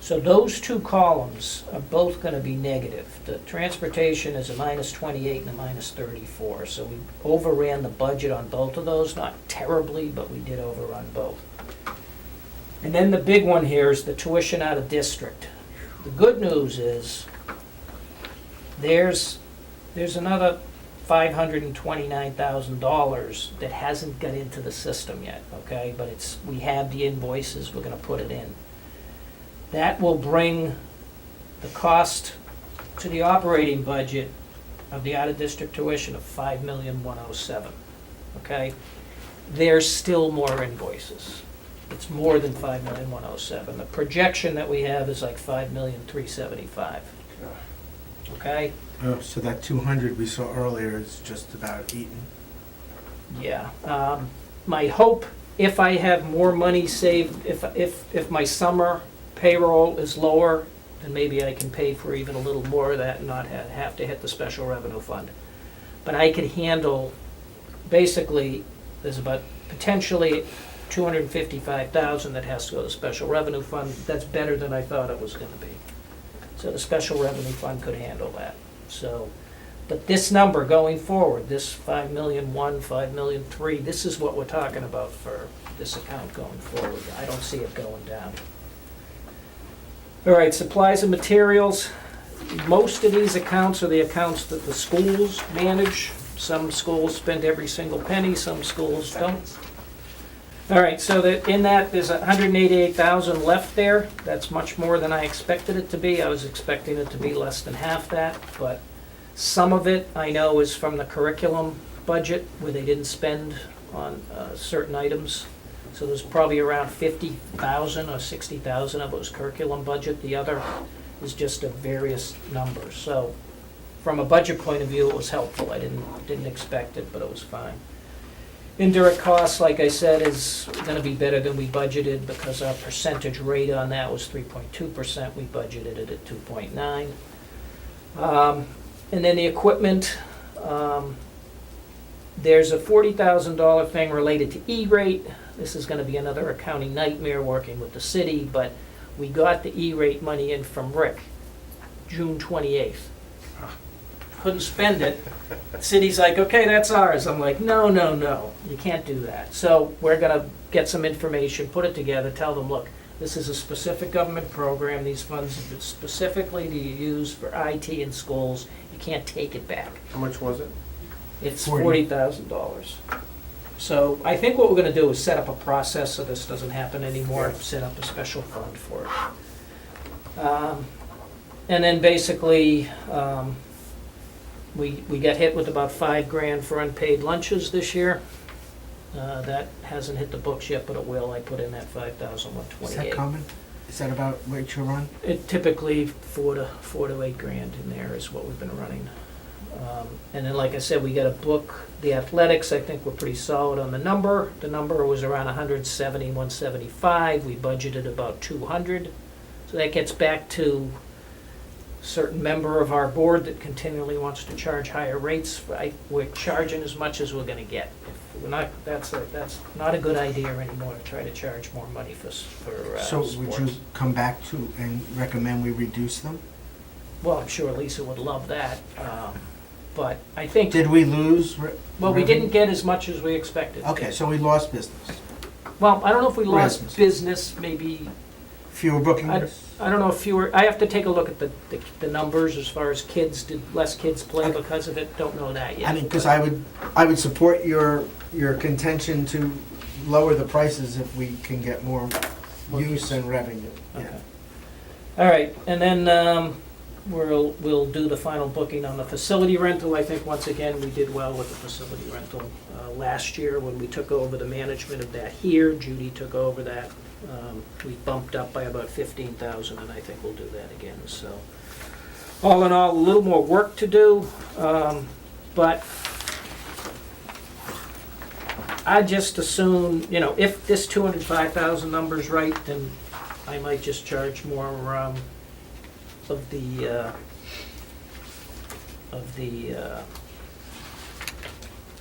So those two columns are both gonna be negative. The transportation is a -28 and a -34, so we overran the budget on both of those, not terribly, but we did overrun both. And then the big one here is the tuition out of district. The good news is, there's another $529,000 that hasn't got into the system yet, okay? But we have the invoices, we're gonna put it in. That will bring the cost to the operating budget of the out-of-district tuition of $5,107,000, okay? There's still more invoices. It's more than $5,107,000. The projection that we have is like $5,375,000, okay? So that 200 we saw earlier is just about eaten. Yeah. My hope, if I have more money saved, if my summer payroll is lower, then maybe I can pay for even a little more of that and not have to hit the special revenue fund. But I could handle, basically, there's about potentially $255,000 that has to go to the special revenue fund. That's better than I thought it was gonna be. So the special revenue fund could handle that. So, but this number going forward, this $5,000,001, $5,000,003, this is what we're talking about for this account going forward. I don't see it going down. All right, supplies and materials. Most of these accounts are the accounts that the schools manage. Some schools spend every single penny, some schools don't. All right, so in that, there's 188,000 left there. That's much more than I expected it to be. I was expecting it to be less than half that, but some of it I know is from the curriculum budget where they didn't spend on certain items. So there's probably around 50,000 or 60,000 of it was curriculum budget. The other is just a various numbers. So from a budget point of view, it was helpful. I didn't expect it, but it was fine. Indirect costs, like I said, is gonna be better than we budgeted because our percentage rate on that was 3.2%. We budgeted it at 2.9. And then the equipment, there's a $40,000 thing related to E-rate. This is gonna be another accounting nightmare working with the city, but we got the E-rate money in from Rick, June 28th. Couldn't spend it. The city's like, okay, that's ours. I'm like, no, you can't do that. So we're gonna get some information, put it together, tell them, look, this is a specific government program. These funds have been specifically to use for IT in schools. You can't take it back. How much was it? It's $40,000. So I think what we're gonna do is set up a process so this doesn't happen anymore, set up a special fund for it. And then basically, we got hit with about $5,000 for unpaid lunches this year. That hasn't hit the books yet, but it will. I put in that $5,128. Is that common? Is that about what you run? It typically $4,000 to $8,000 in there is what we've been running. And then, like I said, we got to book the athletics. I think we're pretty solid on the number. The number was around 170, 175. We budgeted about 200. So that gets back to a certain member of our board that continually wants to charge higher rates. We're charging as much as we're going to get. If we're not, that's not a good idea anymore to try to charge more money for So sports. would you come back to and recommend we reduce them? Well, I'm sure Lisa would love that. But I think, Did we lose? well, we didn't get as much as we expected. Okay, so we lost business. Well, I don't know if we lost Business. business, maybe, Fewer booking I orders? I don't know if fewer, I have to take a look at the numbers as far as kids, did less kids play Okay. because of it? Don't know that yet. I mean, because I would support your contention to lower the prices if we can get more use and revenue. Okay. Yeah. All right, and then we'll do the final booking on the facility rental. I think, once again, we did well with the facility rental. Last year, when we took over the management of that here, Judy took over that. We bumped up by about 15,000, and I think we'll do that again. So, all in all, a little more work to do, but I just assume, if this 205,000 number's right, then I might just charge more of the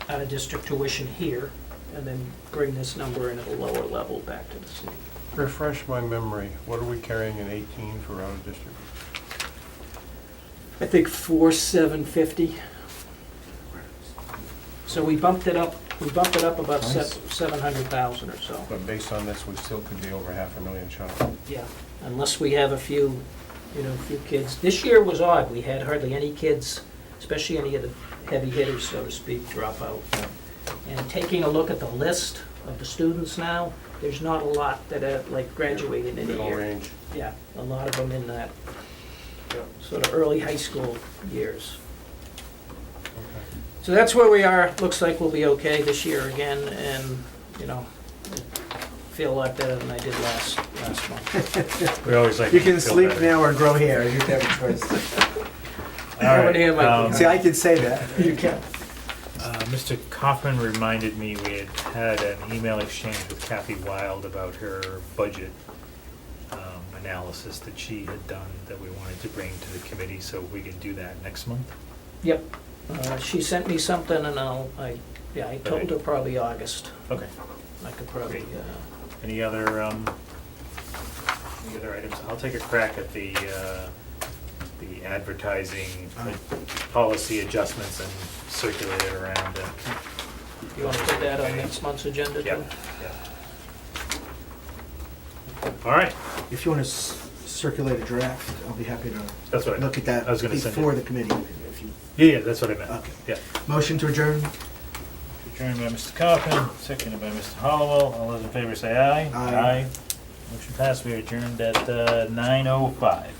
out-of-district tuition here, and then bring this number in at a lower level back to the city. Refresh my memory, what are we carrying in 18 for out of district? I think 4,750. So we bumped it up about Nice. 700,000 or so. But based on this, we still could be over 500,000 short. Yeah, unless we have a few kids. This year was odd. We had hardly any kids, especially any of the heavy hitters, so to speak, drop out. And taking a look at the list of the students now, there's not a lot that have like graduated in a Middle year. range. Yeah, a lot of them in that sort of early high school years. Okay. So that's where we are. Looks like we'll be okay this year again, and, feel a lot better than I did last month. We always like. You to can feel sleep better. now or grow hair, you have a choice. All right, Over here, Mike. See, I can say that, you can. Mr. Kaufman reminded me we had an email exchange with Kathy Wild about her budget analysis that she had done that we wanted to bring to the committee, so we could do that next month. Yep. She sent me something, and I told her probably August. Okay. I could probably, Any other items? I'll take a crack at the advertising policy adjustments and circulate it around. you want to put that on next month's agenda too? Yeah, yeah. All right, If you want to circulate a draft, I'll be happy to that's what I look at that I was gonna send before you. the committee. If you Yeah, that's what I meant. Okay. Yeah. Motion to adjourn? Adjourned by Mr. Kaufman, seconded by Mr. Hollowell. All those in favor say aye. Aye. Motion passed. We are adjourned at 9:05.